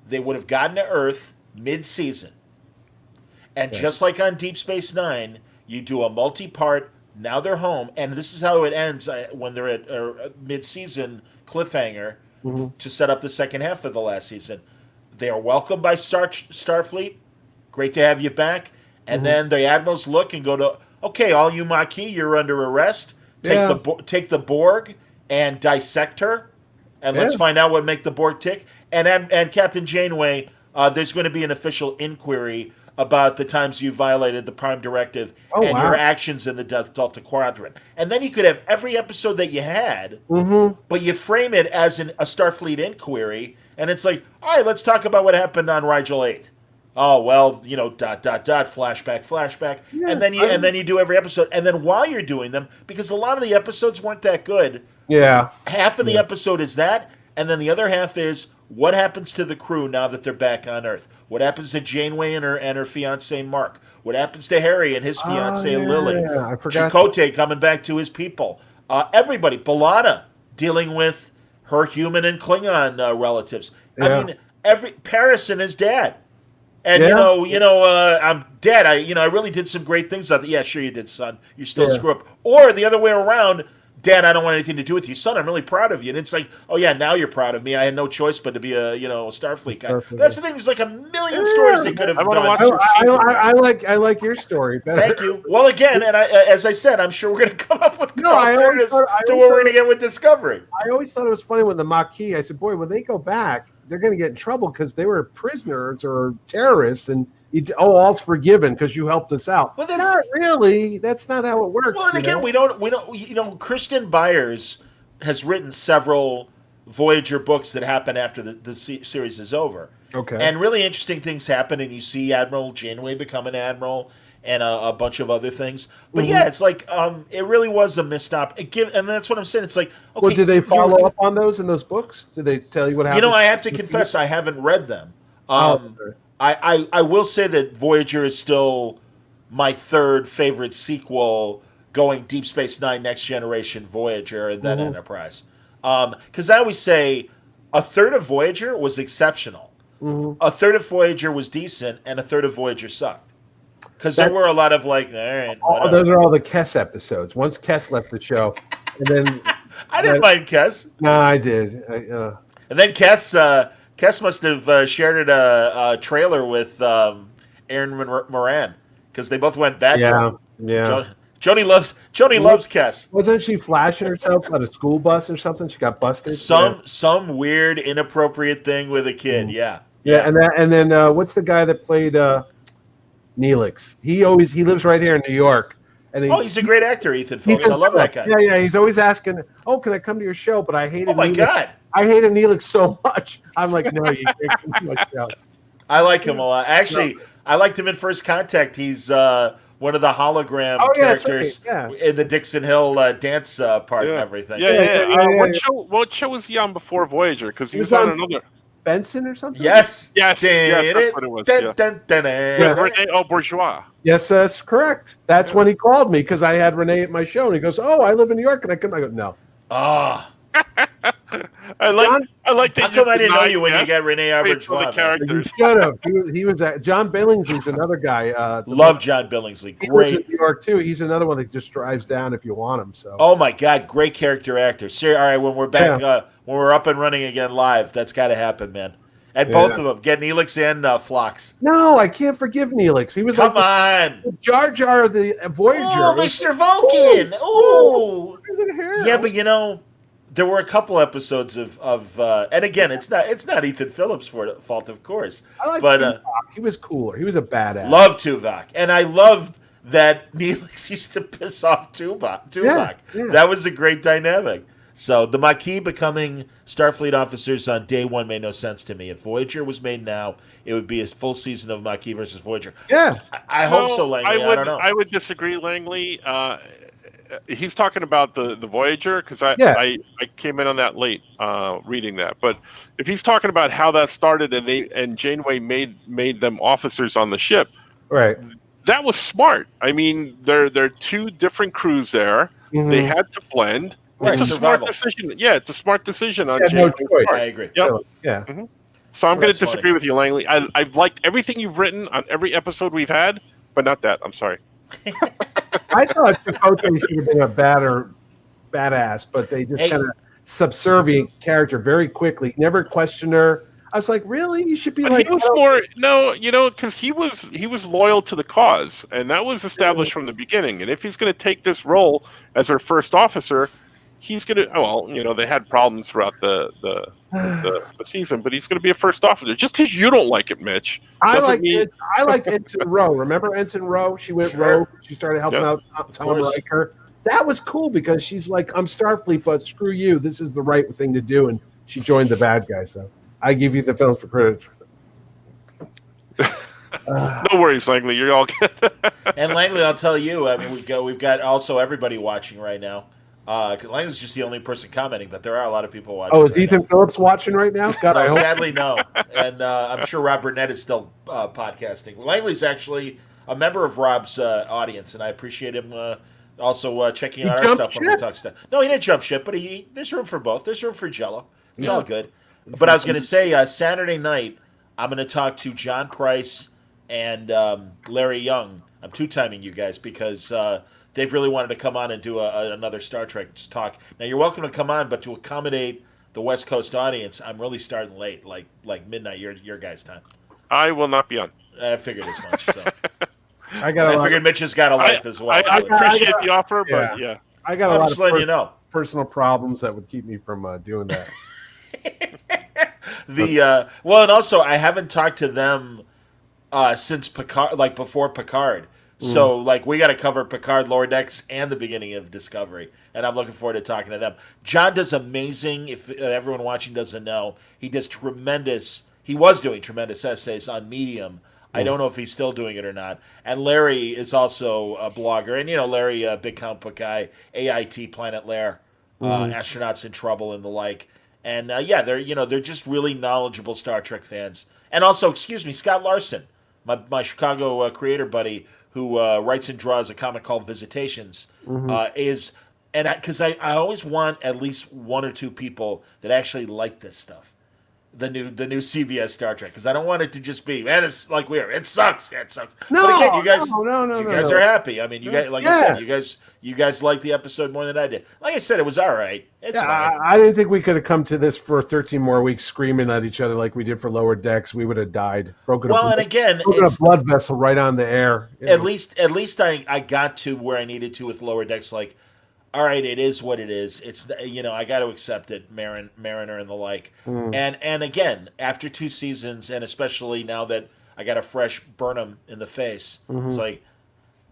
they would have gotten to Earth mid-season. And just like on Deep Space Nine, you do a multi-part, now they're home, and this is how it ends when they're at a mid-season cliffhanger to set up the second half of the last season. They are welcomed by Starfleet. Great to have you back. And then the admirals look and go to, okay, all you Maquis, you're under arrest. Take the Borg and dissect her, and let's find out what make the Borg tick. And Captain Janeway, there's going to be an official inquiry about the times you violated the Prime Directive your actions in the Delta Quadrant. And then you could have every episode that you had, but you frame it as a Starfleet inquiry, and it's like, all right, let's talk about what happened on Rigel 8. Oh well, flashback, and then you do every episode, and then while you're doing them, because a lot of the episodes weren't that good. Yeah, half of the episode is that, and then the other half is what happens to the crew now that they're back on Earth. What happens to Janeway and her fiance Mark? What happens to Harry and his fiance Lily? Yeah, I forgot. Chakotay coming back to his people. Everybody, B'Elanna dealing with her human and Klingon relatives. Yeah. I mean, Paris and his dad. And I'm Dad. I really did some great things. Yeah, sure you did, son. You still screw up. Or the other way around, Dad, I don't want anything to do with you, son. I'm really proud of you. And it's like, oh yeah, now you're proud of me. I had no choice but to be a Starfleet guy. That's the thing. There's like a million stories they could have done. I like your story better. Thank you. Well, again, and as I said, I'm sure we're going to come up with alternatives to what we're going to get with Discovery. I always thought it was funny when the Maquis. I said, boy, when they go back, they're going to get in trouble because they were prisoners or terrorists, and all's forgiven because you helped us out. Well, not really. That's not how it works. Well, and again, we don't. Kristen Byers has written several Voyager books that happen after the series is over. Okay. And really interesting things happen, and you see Admiral Janeway become an admiral, and a bunch of other things. But yeah, it's like it really was a missed and that's what I'm saying. It's like, okay, well, did they follow up on those in those books? Did they tell you what happened? I have to confess, I haven't read them. I will say that Voyager is still my third favorite sequel, going Deep Space Nine, Next Generation, Voyager, and then Enterprise. Because I always say a third of Voyager was exceptional, a third of Voyager was decent, and a third of Voyager sucked. Because there were a lot of like, all right, whatever. Those are all the Kess episodes. Once Kess left the show, and then I didn't mind Kess. No, I did. And then Kess must have shared a trailer with Aaron Moran because they both went back. Yeah. Joni loves Kess. Wasn't she flashing herself on a school bus or something? She got busted. Some weird inappropriate thing with a kid. Yeah. And then what's the guy that played Neelix? He lives right here in New York. And he's a great actor, Ethan Phillips. I love that guy. Yeah. He's always asking, "Oh, can I come to your show?" But I hated. Oh my God. I hated Neelix so much. I'm like, no, you can't come to my show. I like him a lot. Actually, I liked him in First Contact. He's one of the hologram Oh, yeah, that's right, characters yeah. in the Dixon Hill dance part and Yeah. everything. Yeah. What show was he on before Voyager? Because he was on another. Benson or something. Yes. Yes, that's what it was. Rene Bourgeois. Yes, that's correct. That's when he called me because I had Renee at my show, and he goes, "Oh, I live in New York," and I go, "No." Oh. I like that. How come I didn't know you when you got Rene Auberjonois? The characters. Shut up. He was at John Billingsley's another guy. Love John Billingsley. He lives in Great. New York too. He's another one that just drives down if you want him. So. Oh my God, great character actor. All right, when we're back, when we're up and running again live, that's got to happen, man. And both of them, get Neelix and Phlox. No, I can't forgive Neelix. He was Come on Jar Jar of the Voyager. Oh, Mr. Vulcan. Ooh. Yeah, but there were a couple episodes of and again, it's not Ethan Phillips' fault, of course. I like but Tuvok. He was cooler. He was a badass. Love Tuvok, and I loved that Neelix used to piss off Tuvok. Yeah. That was a great dynamic. So the Maquis becoming Starfleet officers on day one made no sense to me. If Voyager was made now, it would be a full season of Maquis versus Voyager. Yeah, I hope so, Langley. I don't know. I would disagree, Langley. He's talking about the Voyager because I came in on that late reading that. But if he's talking about how that started and Janeway made them officers on the ship, right? That was smart. I mean, there are two different crews there. Mm-hmm. They had to blend. Right, it's a smart decision. Yeah, it's a smart decision on Janeway's part. I agree. Yep. Yeah. Mm-hmm. So I'm going to disagree with you, Langley. I've liked everything you've written on every episode we've had, but not that. I'm sorry. I thought Chakotay should have been a badass, but they just kind of subservient character very quickly. Never questioned her. I was like, really? You should be like. He was more because he was loyal to the cause, and that was established from the beginning. And if he's going to take this role as her first officer, he's going to. Well, they had problems throughout the season, but he's going to be a first officer. Just because you don't like it, Mitch. I liked Ensign Rowe. Remember Ensign Rowe? She went rogue. She started helping out Tom Riker. That was cool because she's like, I'm Starfleet, but screw you. This is the right thing to do, and she joined the bad guys. So I give you the films for credit. No worries, Langley. You're all good. And Langley, I'll tell you. I mean, we've got also everybody watching right now. Langley's just the only person commenting, but there are a lot of people watching. Oh, is Ethan Phillips watching right now? God, no, sadly, no. And I'm sure Rob Burnett is still podcasting. Langley's actually a member of Rob's audience, and I appreciate him also checking out our stuff when we talk stuff. No, he didn't jump ship, but there's room for both. There's room for Jello. It's all good. But I was going to say, Saturday night, I'm going to talk to John Price and Larry Young. I'm two-timing you guys because they've really wanted to come on and do another Star Trek talk. Now, you're welcome to come on, but to accommodate the West Coast audience, I'm really starting late, like midnight your guys' time. I will not be on. I figured as much. So. I figured Mitch has got a life as well. I appreciate the offer, but yeah. I got a lot of personal problems that would keep me from doing that. And also I haven't talked to them since Picard, like before Picard. So we got to cover Picard, Lower Decks, and the beginning of Discovery, and I'm looking forward to talking to them. John does amazing. If everyone watching doesn't know, he does tremendous. He was doing tremendous essays on Medium. I don't know if he's still doing it or not. And Larry is also a blogger, and Larry, big comic book guy, AIT, Planet Lair, Astronauts in Trouble, and the like. And they're just really knowledgeable Star Trek fans. And also, Scott Larson, my Chicago creator buddy, who writes and draws a comic called Visitations, because I always want at least one or two people that actually like this stuff, the new CBS Star Trek, because I don't want it to just be, man, it's like weird. It sucks. Yeah, it sucks. No, but again, you guys, you guys are happy. I mean, you guys, like I said, you guys liked the episode more than I did. Like I said, it was all right. It's fine. I didn't think we could have come to this for 13 more weeks screaming at each other like we did for Lower Decks. We would have died. Broken a blood vessel right on the air. At least I got to where I needed to with Lower Decks. Like, all right, it is what it is. It's I got to accept it, Mariner and the like. And again, after 2 seasons, and especially now that I got a fresh Burnham in the face, it's like,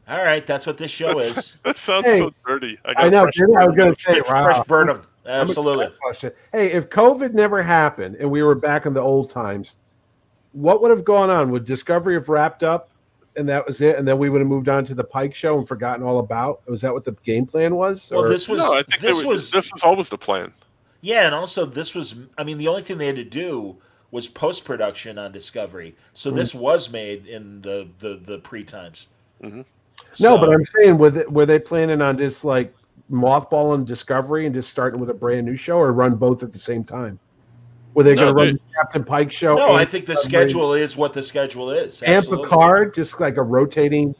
all right, that's what this show is. That sounds so dirty. I know. I was going to say, fresh Burnham. Absolutely. Hey, if COVID never happened and we were back in the old times, what would have gone on? Would Discovery have wrapped up and that was it, and then we would have moved on to the Pike show and forgotten all about. Was that what the game plan was? Well, Or- this was No, I think this this was always the plan. yeah, and also this was. I mean, the only thing they had to do was post production on Discovery, so this was made in the pre times. No, So- but I'm saying, were they planning on just like mothballing Discovery and just starting with a brand new show, or run both at the same time? Were they No, going to run they- the Captain Pike show? no, and I think the Discovery schedule is what the schedule is. and Absolutely. Picard, just like a rotating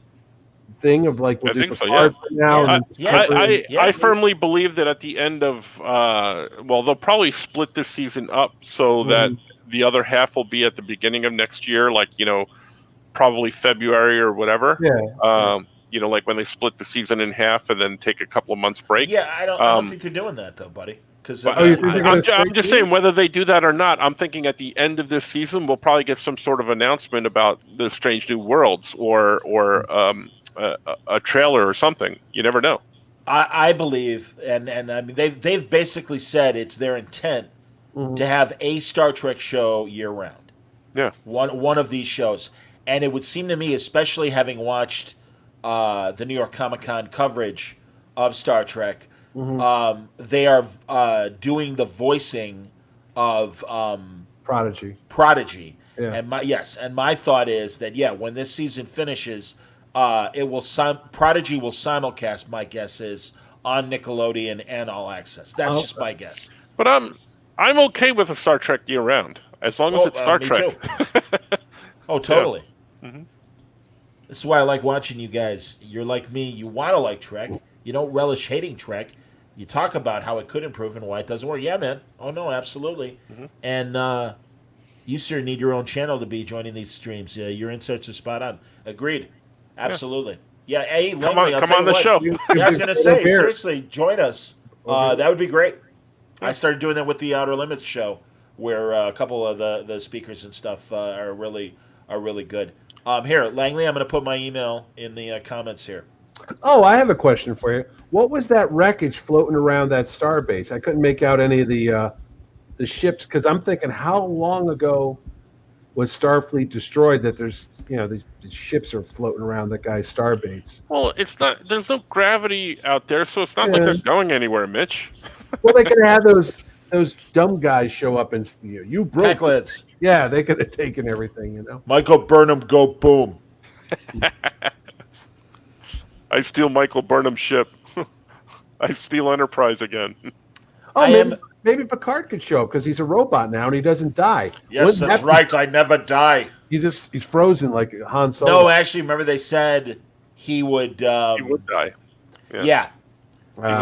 thing of like we'll I do think so, Picard for now. Yeah. and Yeah. Discovery. Yeah. I firmly believe that at the end of they'll probably split this season up so that the other half will be at the beginning of next year, like probably February or whatever. Yeah. Like when they split the season in half and then take a couple of months break. Yeah, I don't think they're doing that though, buddy. Because But you think they're I'm gonna just saying, whether they do that or not, I'm thinking at the end of this season, we'll probably get some sort of announcement about the Strange New Worlds or a trailer or something. You never know. I believe, and I mean they've basically said it's their intent to have a Star Trek show year round. Yeah. One of these shows, and it would seem to me, especially having watched the New York Comic Con coverage of Star Trek, they are doing the voicing of Prodigy. Yeah. And my thought is that when this season finishes, it will Prodigy will simulcast. My guess is on Nickelodeon and All Access. That's just my guess. But I'm okay with a Star Trek year round as long as it's Star me Trek. too. Oh, totally. This is why I like watching you guys. You're like me. You want to like Trek. You don't relish hating Trek. You talk about how it could improve and why it doesn't work. Yeah, man. Oh, no, absolutely. And you, sir, need your own channel to be joining these streams. Your insights are spot on. Agreed. Absolutely. Yeah, hey, Come Langley, on, I'll come tell on you the what. show. Yeah, I was going to say, Here. seriously, join us. That would be great. I started doing that with the Outer Limits show, where a couple of the speakers and stuff are really good. Here, Langley, I'm going to put my email in the comments here. Oh, I have a question for you. What was that wreckage floating around that star base? I couldn't make out any of the ships because I'm thinking, how long ago was Starfleet destroyed that there's these ships are floating around that guy's star base? Well, it's not. There's no gravity out there, so it's not like they're going anywhere, Mitch. Well, they could have those dumb guys show up and you broke. Packlets. Yeah, they could have taken everything. Michael Burnham, go boom. I steal Michael Burnham's ship. I steal Enterprise again. Oh, maybe Picard could show up because he's a robot now and he doesn't die. Yes, Wouldn't that's that be- right. I never die. He's frozen like Han Solo. No, actually, remember they said he would. He would die. Yeah, Wow.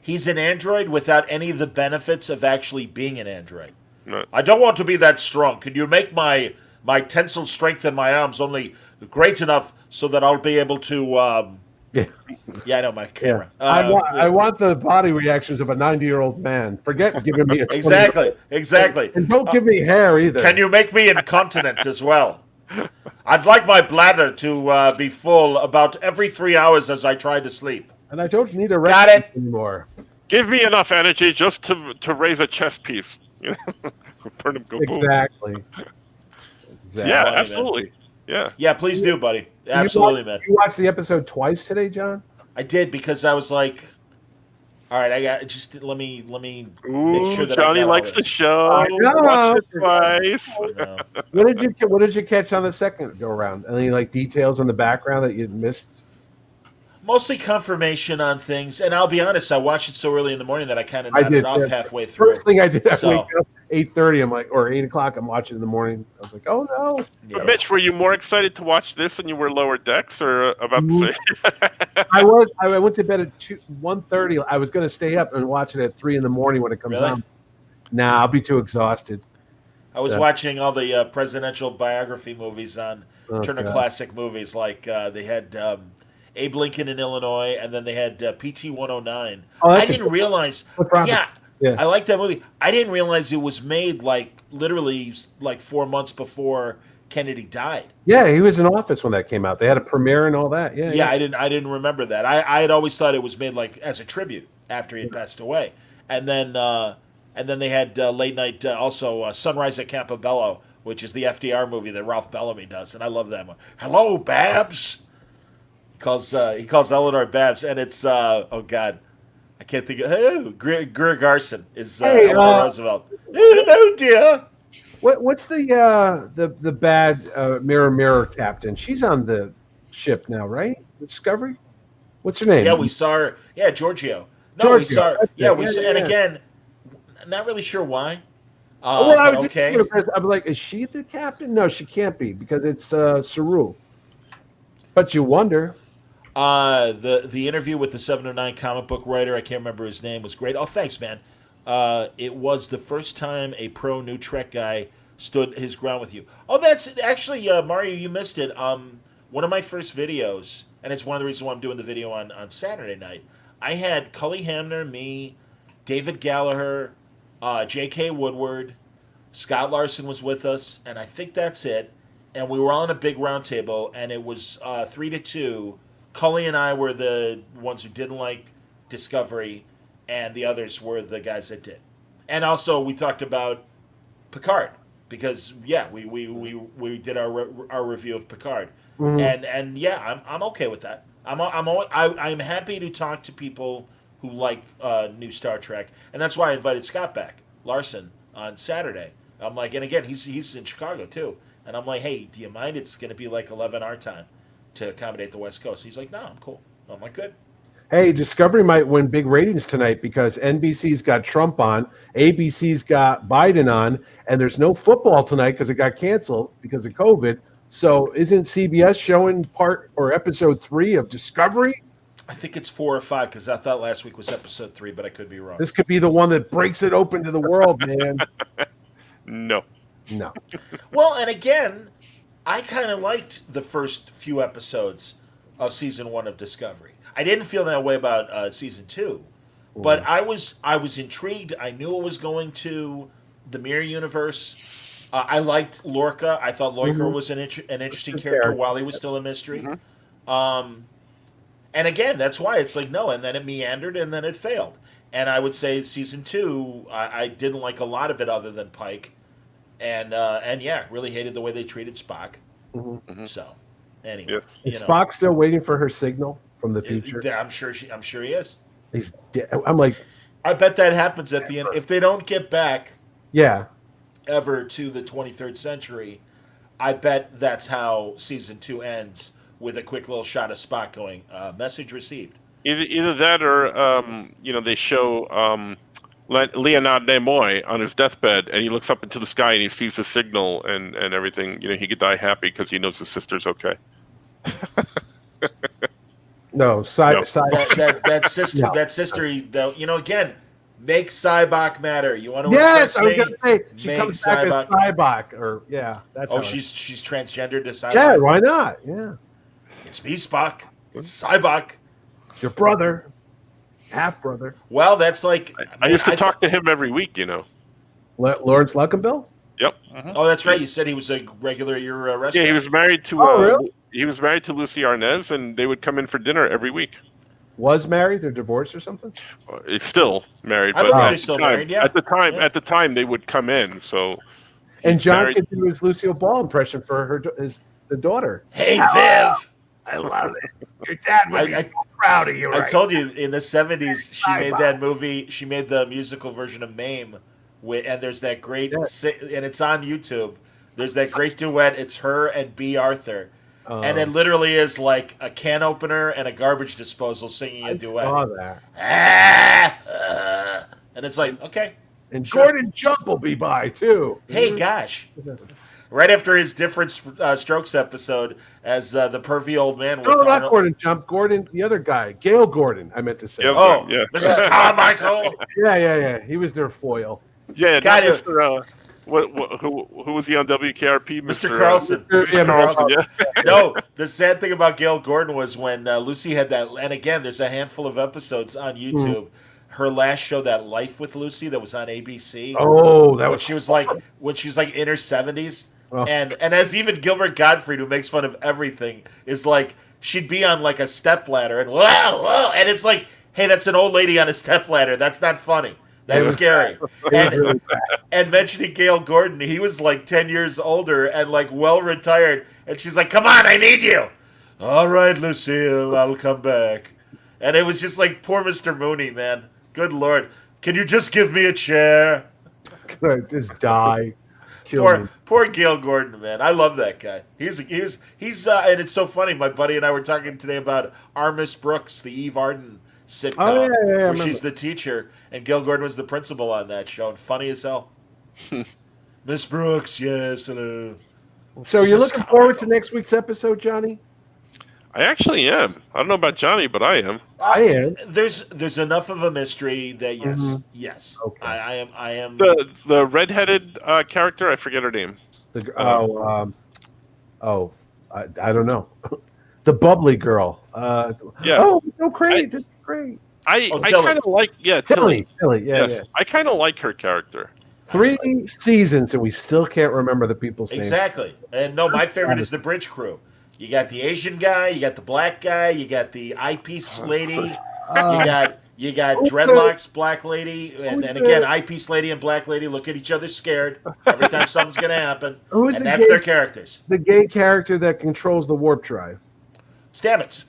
he's an android without any of the benefits of actually being an android. Right. I don't want to be that strong. Could you make my tensile strength in my arms only great enough so that I'll be able to? Yeah. Yeah, I know my Yeah. camera. I want the body reactions of a 90-year-old man. Forget giving me a 20-year-old. exactly. And don't give me hair either. Can you make me incontinent as well? I'd like my bladder to be full about every 3 hours as I try to sleep. And I don't need a Got rectum it. anymore. Give me enough energy just to raise a chess piece. Burnham, go boom. Exactly. Yeah, Funny, absolutely. Yeah. Yeah, please do, buddy. Absolutely, man. You watched the episode twice today, John? I did because I was like, all right, I got just let me Ooh, make sure that I Johnny got all likes the this. show. I know. Watch it twice. No. What did you catch on the second go around? Any details on the background that you missed? Mostly confirmation on things, and I'll be honest, I watched it so early in the morning that I kind of I nodded did, off yeah. halfway through. First thing I did, I So- wake up 8:30. I'm like, or 8 o'clock. I'm watching in the morning. I was like, oh no. Yeah. Mitch, were you more excited to watch this than you were Lower Decks, or about the same? I was. I went to bed at 1:30. I was going to stay up and watch it at 3 in the morning when it comes Really? on. Nah, I'll be too exhausted. I was So- watching all the presidential biography movies on Oh, Turner God. Classic Movies, like they had Abe Lincoln in Illinois, and then they had PT 109. Oh, I that's a didn't good- realize. With Robert. Yeah, Yeah. I like that movie. I didn't realize it was made literally 4 months before Kennedy died. Yeah, he was in office when that came out. They had a premiere and all that. Yeah, Yeah, I didn't remember that. I had always thought it was made as a tribute after he had passed away, and then they had late night also Sunrise at Campobello which is the FDR movie that Ralph Bellamy does, and I love that one. Hello, Babs. He calls Eleanor Babs, and it's oh god, I can't think of Greer Garson is Eleanor Roosevelt. Hello, dear. What's the bad Mirror captain? She's on the ship now, right? The Discovery. What's her name? Yeah, we saw her. Yeah, Giorgio. No, Giorgio. we saw her. That's Yeah, it. we saw, Yeah, and yeah. again, not really sure why. Well, I But was okay. just thinking, I'm like, is she the captain? No, she can't be because it's Saru. But you wonder. The interview with the 709 comic book writer, I can't remember his name, was great. Oh, thanks, man. It was the first time a pro New Trek guy stood his ground with you. Oh, that's actually Mario. You missed it. One of my first videos, and it's one of the reasons why I'm doing the video on Saturday night. I had Cully Hamner, me, David Gallagher, J.K. Woodward, Scott Larson was with us, and I think that's it. And we were all in a big round table, and it was 3-2. Cully and I were the ones who didn't like Discovery, and the others were the guys that did. And also, we talked about Picard because we did our review of Picard, and yeah, I'm okay with that. I'm happy to talk to people who like new Star Trek, and that's why I invited Scott back, Larson, on Saturday. I'm like, and again, he's in Chicago too, and I'm like, hey, do you mind? It's going to be like 11 our time to accommodate the West Coast. He's like, no, I'm cool. I'm like, good. Hey, Discovery might win big ratings tonight because NBC's got Trump on, ABC's got Biden on, and there's no football tonight because it got canceled because of COVID. So isn't CBS showing part or episode 3 of Discovery? I think it's 4 or 5 because I thought last week was episode 3, but I could be wrong. This could be the one that breaks it open to the world, man. No. No. Well, and again, I kind of liked the first few episodes of season 1 of Discovery. I didn't feel that way about season 2, but I was intrigued. I knew it was going to the Mirror Universe. I liked Lorca. I thought Lorca was an interesting character while he was still a mystery. And again, that's why it's like no. And then it meandered, and then it failed. And I would say season 2, I didn't like a lot of it other than Pike, and yeah, really hated the way they treated Spock. So anyway, Is Spock still waiting for her signal from the future? I'm sure he is. He's dead. I'm like, I bet that happens at the end if they don't get back yeah. ever to the 23rd century. I bet that's how season 2 ends, with a quick little shot of Spock going, "Message received." Either that, or they show Leonard Nimoy on his deathbed, and he looks up into the sky and he sees the signal and everything. He could die happy because he knows his sister's okay. No, that sister, again, make Cybok matter. You want to? Yes, I was going to say she make comes back as Cybok, or that's. Oh, she's transgendered to Cybok. Yeah, why not? Yeah, it's me, Spock. It's Cybok. Your brother, half brother. Well, that's like I used to talk to him every week. Lawrence Luckenbill. Yep. Oh, that's right. You said he was a regular at your restaurant. Yeah, he was married to. Really? He was married to Lucy Arnaz, and they would come in for dinner every week. Was married? They're divorced or something? He's still married, I but believe they're still married. Yeah. At the time, they would come in. So. And John married. could do his Lucille Ball impression for the daughter. Hey, Viv. I love it. Your dad would be so proud of you. I told you in the 70s she made that movie. She made the musical version of Mame, and there's that great, and it's on YouTube. There's that great duet. It's her and B. Arthur, and it literally is like a can opener and a garbage disposal singing a duet. I saw that. And it's like, okay. And Gordon Jump will be by too. Hey, gosh. Right after his Different Strokes episode as the pervy old man. With No, not Gordon Jump. Gordon, the other guy. Gail Gordon, I meant to say. Yep. Oh, yeah. Mrs. Carmichael. Yeah. He was their foil. Yeah, Got it. Mr. Who was he on WKRP? Mr. Carlson. Mr. Carlson, yeah. No, the sad thing about Gail Gordon was when Lucy had that, and again, there's a handful of episodes on YouTube. Her last show, that Life with Lucy, that was on ABC. Oh, that when was she was like in her 70s, Oh. and as even Gilbert Gottfried, who makes fun of everything, is like she'd be on like a stepladder, and whoa, and it's like, hey, that's an old lady on a stepladder. That's not funny. That's was- scary. It was And really bad. and mentioning Gail Gordon, he was like 10 years older and like well retired. And she's like, "Come on, I need you." "All right, Lucille, I'll come back." And it was just like poor Mr. Mooney, man. Good Lord. "Can you just give me a chair?" Just die. Kill me. Poor Gail Gordon, man. I love that guy. He's and it's so funny. My buddy and I were talking today about Armis Brooks, the Eve Arden sitcom, Oh, yeah, I where remember. she's the teacher, and Gail Gordon was the principal on that show, and funny as hell. "Miss Brooks, yes, hello." So This you're is looking forward to comical. next week's episode, Johnny? I actually am. I don't know about Johnny, but I am. I am. There's enough of a mystery that yes, Mhm. yes. Okay. I am. The redheaded character, I forget her name. I don't know. The bubbly girl. Yeah. Oh, so great. That's great. I Tilly. kind of like Tilly. Yeah, Yes, yeah. I kind of like her character. 3 seasons and we still can't remember the people's names. Exactly. And no, my favorite is the bridge crew. You got the Asian guy, you got the black guy, you got the eyepiece lady, you got who's dreadlocks black lady, and who's again the- eyepiece lady and black lady look at each other scared every time something's gonna happen. Who's And the that's gay- their characters. The gay character that controls the warp drive. Stamets.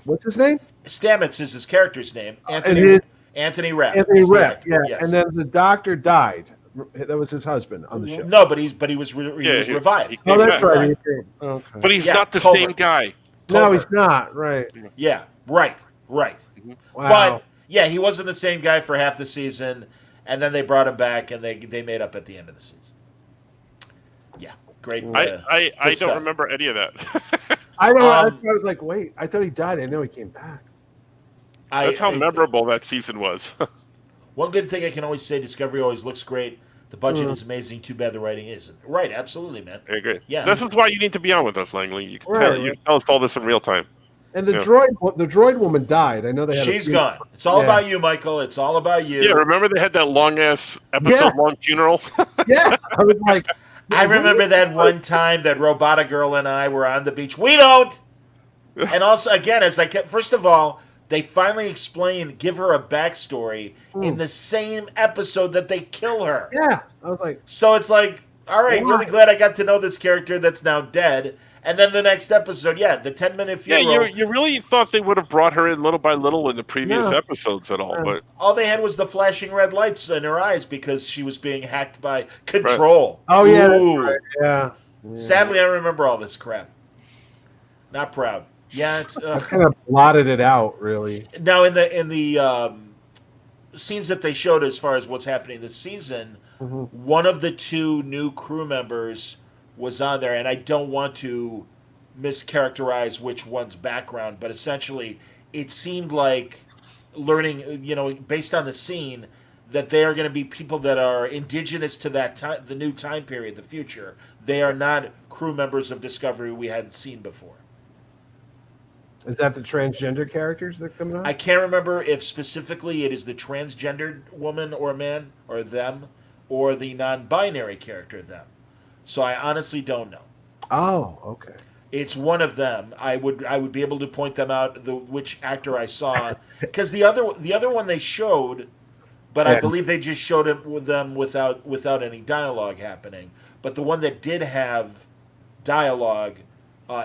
What's his name? Stamets is his character's name. it is- Anthony Rapp. Anthony is the Rapp. actor, Yeah. yes. And then the doctor died. That was his husband on the show. No, but he was Yeah, revived. he- Oh, that's Yeah. right. Okay. But he's Yeah, not the Culver. same guy. No, Culver. he's not. Right. Yeah, right. Wow. But yeah, he wasn't the same guy for half the season, and then they brought him back, and they made up at the end of the season. Yeah, great. I don't stuff. remember any of that. I don't know. I Um, was like, wait, I thought he died. I know he came back. That's how memorable that season was. One good thing I can always say: Discovery always looks great. The budget is amazing. Too bad the writing isn't. Right, absolutely, man. I agree. Yeah. This is why you need to be on with us, Langley. You can Right, you can tell us all this in real time. And the Yeah. droid woman died. I know they had. She's gone. It's all about you, Michael. It's all about you. Yeah, remember they had that long ass episode long funeral? Yeah, I was like, I remember that one time that Robota Girl and I were on the beach. We don't. And also, again, as I kept, first of all, they finally give her a backstory in the same episode that they kill her. Yeah, I was like, So it's like, all right, Why? really glad I got to know this character that's now dead. And then the next episode, yeah, the 10-minute Yeah, funeral. you really thought they would have brought her in little by little in the previous No. episodes at all, but All they had was the flashing red lights in her eyes because she was being hacked by Control. oh yeah, that's Ooh. right, yeah. Sadly, I remember all this crap. Not proud. Yeah, it's I kind of blotted it out, really. now in the scenes that they showed as far as what's happening this season. One of the two new crew members was on there, and I don't want to mischaracterize which one's background, but essentially, it seemed like learning, based on the scene, that they are going to be people that are indigenous to that time, the new time period, the future. They are not crew members of Discovery we hadn't seen before. Is that the transgender characters that come out? I can't remember if specifically it is the transgendered woman or man or them or the non-binary character them. So I honestly don't know. Oh, okay. It's one of them. I would be able to point them out which actor I saw because the other one they showed, but I Yeah. believe they just showed it with them without any dialogue happening. But the one that did have dialogue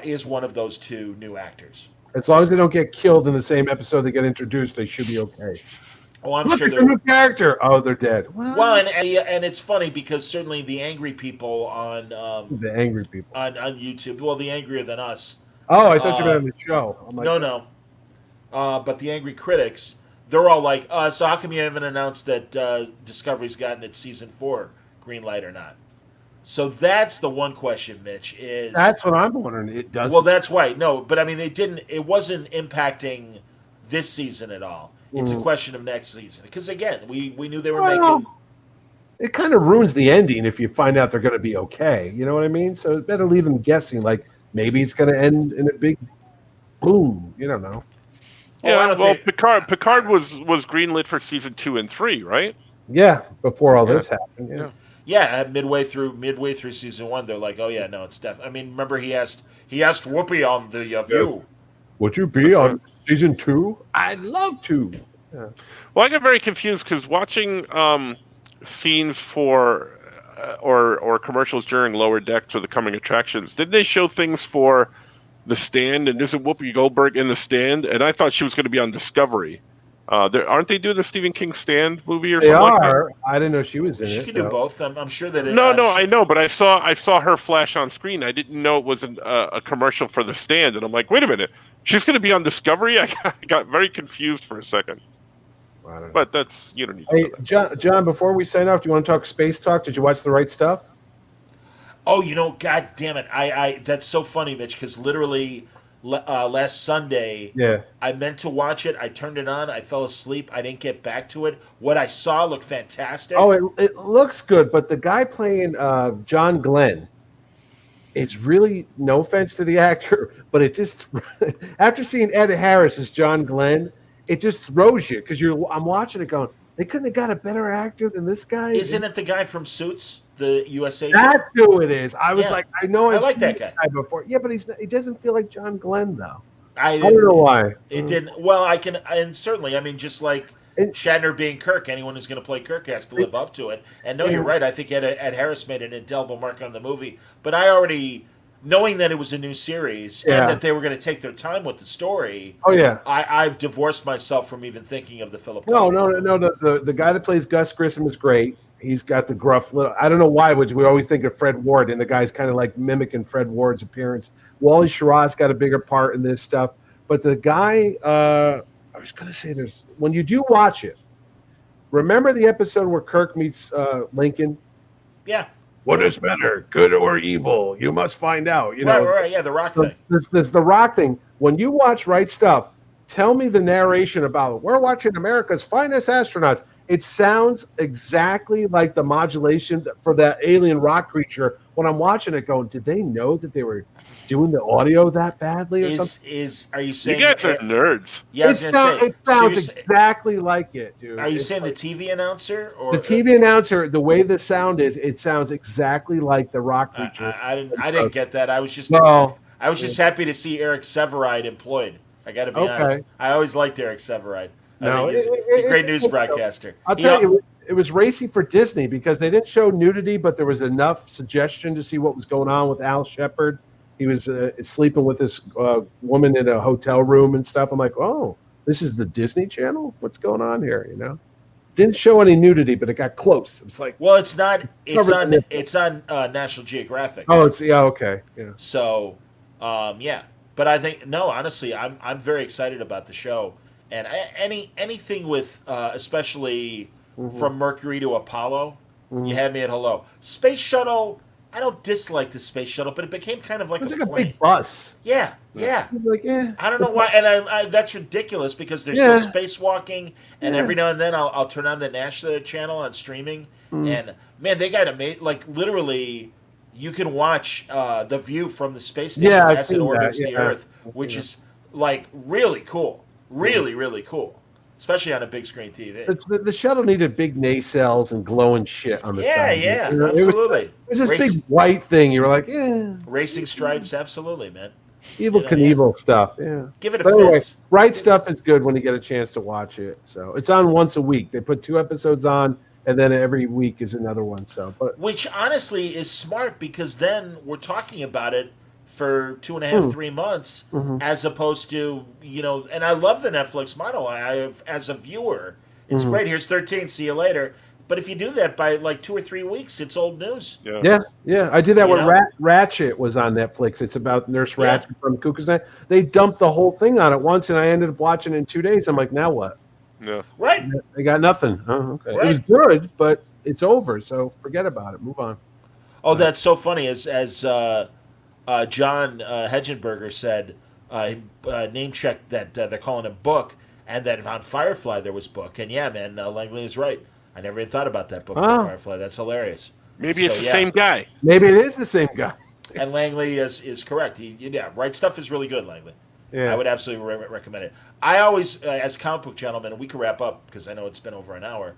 is one of those two new actors. As long as they don't get killed in the same episode they get introduced, they should be okay. Oh, I'm Look, sure it's a they're new character. Oh, they're dead. well, and it's funny because certainly the angry people on The angry people. on YouTube, well, the angrier than us. Oh, I thought you meant on the show. I'm like, No. But the angry critics, they're all like, so how come you haven't announced that Discovery's gotten its season 4 green light or not? So that's the one question, Mitch, is That's what I'm wondering. It does. well, that's right. No, but I mean, it wasn't impacting this season at all. It's a question of next season. Because again, we knew they were making it kind of ruins the ending if you find out they're going to be okay. You know what I mean? So it's better leave them guessing. Like maybe it's going to end in a big boom. You don't know. I yeah, don't well, think- Picard was greenlit for season 2 and 3, right? Yeah, before all Yeah. this happened. Yeah. Yeah, midway through season 1, they're like, "Oh yeah, no, it's definitely." I mean, remember he asked Whoopi on the View. Would you be on season 2? I'd love to. Well, I got very confused because watching scenes for or commercials during Lower Decks or the coming attractions, didn't they show things for The Stand? And isn't Whoopi Goldberg in The Stand? And I thought she was going to be on Discovery. Aren't they doing the Stephen King Stand movie or They something like that? are. I didn't know she was in She it. can do so. both. I'm sure that. No, I know, but I saw her flash on screen. I didn't know it was a commercial for The Stand, and I'm like, wait a minute, she's going to be on Discovery? I got very confused for a second. I don't know. But that's, you don't need to Hey, know that. John, before we sign off, do you want to talk space talk? Did you watch The Right Stuff? Oh, God damn it! I that's so funny, Mitch, because literally last Sunday, Yeah. I meant to watch it. I turned it on. I fell asleep. I didn't get back to it. What I saw looked fantastic. Oh, it looks good, but the guy playing John Glenn, it's really, no offense to the actor, but it just, after seeing Ed Harris as John Glenn, it just throws you because I'm watching it going, they couldn't have got a better actor than this guy. Isn't it the guy from Suits, the USA? That's who it is. I was Yeah. like, I know I I've like seen that this guy. before. Yeah, but he doesn't feel like John Glenn though. I I don't know why. It didn't. Well, I can, and certainly, I mean, just like And- Shatner being Kirk, anyone who's going to play Kirk has to live up to it. And no, you're right. I think Ed Harris made an indelible mark on the movie. But I already, knowing that it was a new series Yeah. and that they were going to take their time with the story, Oh yeah. I've divorced myself from even thinking of the Philip. No, Kaufman no. movie. The guy that plays Gus Grissom is great. He's got the gruff little. I don't know why, but we always think of Fred Ward, and the guy's kind of like mimicking Fred Ward's appearance. Wally Schirra's got a bigger part in this stuff, but the guy. I was going to say, when you do watch it, remember the episode where Kirk meets Lincoln. Yeah. What is better, good or evil? You must find out. You know, Right. Yeah, the Rock thing. there's the Rock thing. When you watch Right Stuff, tell me the narration about it. We're watching America's finest astronauts. It sounds exactly like the modulation for that alien rock creature. When I'm watching it, going, did they know that they were doing the audio that badly or something? Are you You saying guys are nerds. Yeah, I was going to say. It so sounds you're sa- exactly like it, dude. Are you It's saying like- the TV announcer or the TV announcer? The way the sound is, it sounds exactly like the rock creature. I didn't get that. I was just No. happy to see Eric Severide employed. I got to be Okay. honest. I always liked Eric Severide. I No, think he's it- a great it- news it- broadcaster. I'll tell you, it was racy for Disney because they didn't show nudity, but there was enough suggestion to see what was going on with Al Shepard. He was sleeping with this woman in a hotel room and stuff. I'm like, oh, this is the Disney Channel? What's going on here? You know, didn't show any nudity, but it got close. It was like, Well, it's not. It's Covered on. the- It's on National Geographic. oh, it's okay, yeah. So, yeah. But I think no. Honestly, I'm very excited about the show and anything with especially from Mercury to Apollo. You had me at hello. Space shuttle. I don't dislike the space shuttle, but it became kind of like It's a like a plane. big bus. Yeah. Like, eh. I don't know why, and I that's ridiculous because there's Yeah. still spacewalking, and every now and then I'll turn on the NASA channel on streaming, and man, they got like literally, you can watch the view from the space station Yeah, I've as it seen orbits that, the yeah. Earth, which is like really cool, really cool, especially on a big screen TV. The shuttle needed big nacelles and glowing shit on the Yeah, side. yeah, You know, absolutely. It was this Race- big white thing. You were like, Racing stripes, absolutely, man. Evil Yeah, Knievel stuff. Yeah. Give it a But anyway, fence. Right Stuff is good when you get a chance to watch it. So it's on once a week. They put 2 episodes on, and then every week is another one. So, but Which honestly is smart because then we're talking about it for 2.5, 3 months, as opposed to, and I love the Netflix model. As a viewer, it's great. Here's 13. See you later. But if you do that by like 2 or 3 weeks, it's old news. yeah, I did that You when know? Ratchet was on Netflix. It's about Nurse Yeah. Ratchet from Cuckoo's Nest. They dumped the whole thing on it once, and I ended up watching it in 2 days. I'm like, now what? Yeah. Right. They got nothing. Oh, okay. Right. It was good, but it's over. So forget about it. Move on. Oh, that's so funny. As John Hedgenberger said, name checked that they're calling him Book, and that on Firefly there was Book. And yeah, man, Langley is right. I never even thought about that book for Oh. Firefly. That's hilarious. Maybe it's So, the yeah. same guy. Maybe it is the same guy. And Langley is correct. Right Stuff is really good, Langley. Yeah. I would absolutely recommend it. I always, as comic book gentlemen, we can wrap up because I know it's been over an hour.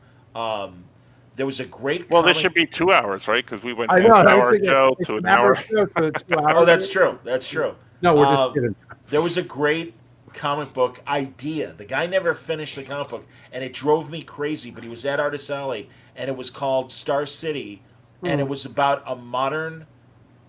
There was a great. Well, comic- this should be 2 hours, right? Because we went I half know. I was hour thinking show it's to an hour hour. show to 2 hours. Oh, that's true. That's true. No, we're just Um, kidding. There was a great comic book idea. The guy never finished the comic book, and it drove me crazy. But he was at Artist Alley, and it was called Star City, and it was about a modern,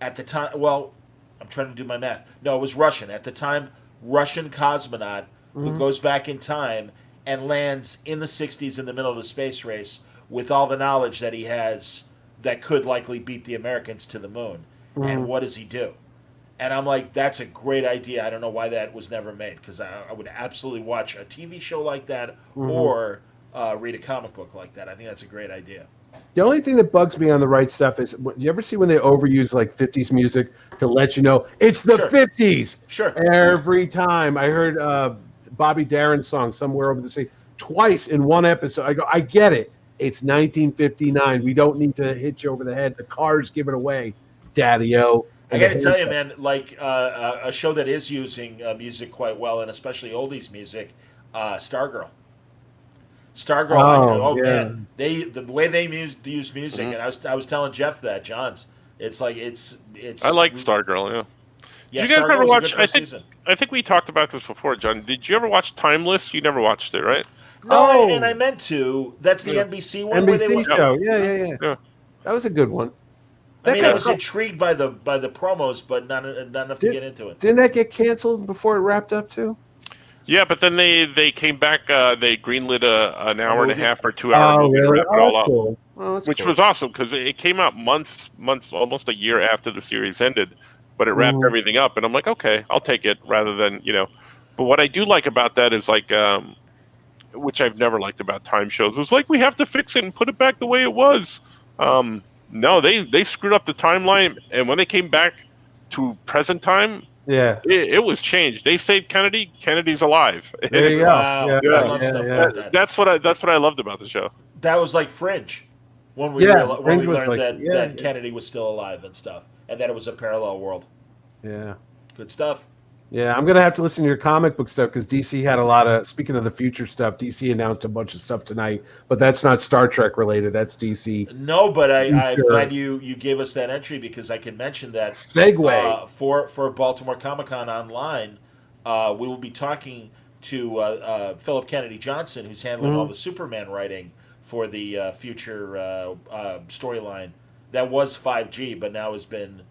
at the time. Well, I'm trying to do my math. No, it was Russian at the time. Russian cosmonaut who goes back in time and lands in the '60s in the middle of the space race with all the knowledge that he has that could likely beat the Americans to the moon. And what does he do? And I'm like, that's a great idea. I don't know why that was never made, because I would absolutely watch a TV show like that or read a comic book like that. I think that's a great idea. The only thing that bugs me on the right stuff is, you ever see when they overuse like 50s music to let you know it's the Sure. 50s? Sure. Every time I heard Bobby Darin's song Somewhere Over the Sea twice in one episode, I go, I get it. It's 1959. We don't need to hit you over the head. The car's give it away, Daddy-O. I got to tell you, man, like a show that is using music quite well, and especially oldies music, Stargirl. Stargirl, man, the way they use music, and I was telling Jeff that Johns, it's like it's. I like Stargirl. Yeah. Yeah, Did you guys Stargirl ever was a watch? good I first think season. I think we talked about this before, John. Did you ever watch Timeless? You never watched it, right? No, and I meant to. That's the NBC one. Where they NBC went, show. Yeah. Yeah. That was a good one. I mean, That I was got- intrigued by the promos, but not enough to get into it. Didn't that get canceled before it wrapped up too? Yeah, but then they came back. They greenlit an hour and a movie? half or 2 hour movie to wrap it all up, Cool. Oh, that's which cool. was awesome because it came out months, almost a year after the series ended, but it wrapped everything up, and I'm like, okay, I'll take it rather than But what I do like about that is like, which I've never liked about time shows, is like we have to fix it and put it back the way it was. No, they screwed up the timeline, and when they came back to present time, Yeah. it was changed. They saved Kennedy. Kennedy's alive. There you go. Wow, Yeah, I love stuff like that. That's what I loved about the show. That was like Fringe, when we Yeah, when Fringe we was learned like- that, yeah, that yeah. Kennedy was still alive and stuff, and that it was a parallel world. Yeah. Good stuff. Yeah, I'm gonna have to listen to your comic book stuff because DC had a lot of. Speaking of the future stuff, DC announced a bunch of stuff tonight, but that's not Star Trek related. That's DC. No, but I'm Sure. glad you gave us that entry, because I can mention that Segue. for Baltimore Comic Con online, we will be talking to Philip Kennedy Johnson, who's handling all the Superman writing for the future storyline that was 5G, but now has been.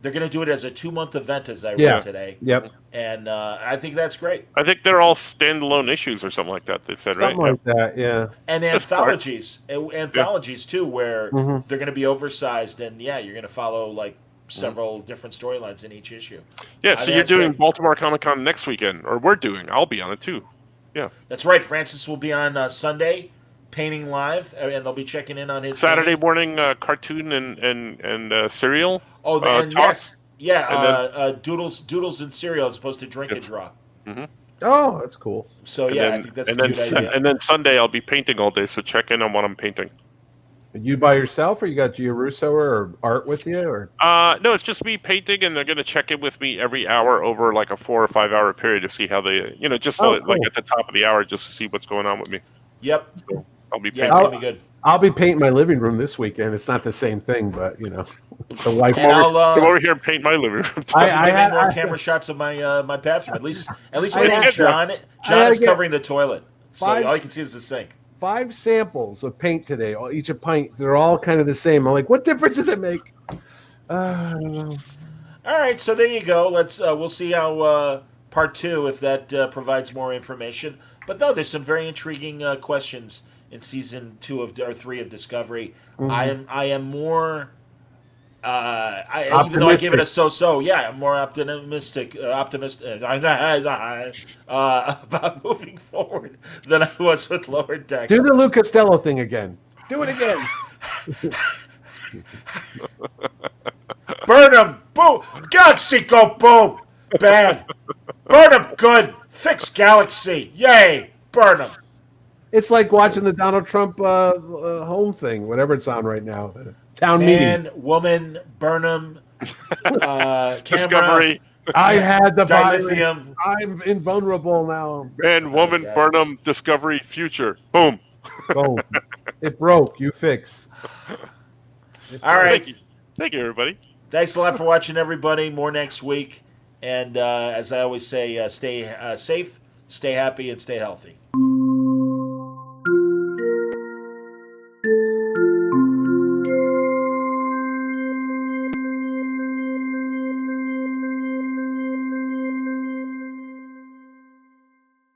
They're going to do it as a 2-month event, as I read today, Yep. and I think that's great. I think they're all standalone issues or something like that. They said, Something right? like that. Yeah. And That's anthologies too, where Mhm. they're going to be oversized, and you're going to follow like several different storylines in each issue. Yeah. I So think you're that's doing great. Baltimore Comic Con next weekend, or we're doing. I'll be on it too. Yeah. That's right. Francis will be on Sunday, painting live, and they'll be checking in on his Saturday painting. morning, cartoon and cereal. Oh, and talk. yes, yeah, And doodles and cereal as opposed to drink and draw. Oh, that's cool. So And yeah, I then- think that's a and then cute idea. and then Sunday I'll be painting all day. So check in on what I'm painting. Are you by yourself, or you got Gia Russo or Art with you, or? No, it's just me painting, and they're going to check in with me every hour over like a 4 or 5 hour period to see how they, just Oh, like cool. at the top of the hour, just to see what's going on with me. Yep, I'll be yeah, painting. it's gonna be good. I'll be painting my living room this weekend. It's not the same thing, but the wife. And Come I'll over here and paint my living room. I give me more had- camera shots of my my bathroom. At least I when had- John I had is to get covering the toilet, so five- all you can see is the sink. 5 samples of paint today, each a pint. They're all kind of the same. I'm like, what difference does it make? I don't know. All right, so there you go. Let's we'll see how part 2, if that provides more information. But no, there's some very intriguing questions in season 2 or 3 of Discovery. I am more. Even though I give it a so-so, I'm more optimistic about moving forward than I was with Lower Decks. Do the Lou Costello thing again. Do it again. Burn them, boom! Galaxy go boom! Bad. Burn them good. Fix Galaxy. Yay! Burn them. It's like watching the Donald Trump home thing, whatever it's on right now. Town meeting. Man, woman, burn them. Camera. Discovery. I had the virus. Dilithium. I'm invulnerable now. Man, woman, God. Burnham, Discovery, Future. Boom. Boom. It broke. You fix. All right. Thank you, everybody. Thanks a lot for watching, everybody. More next week. And as I always say, stay safe, stay happy, and stay healthy.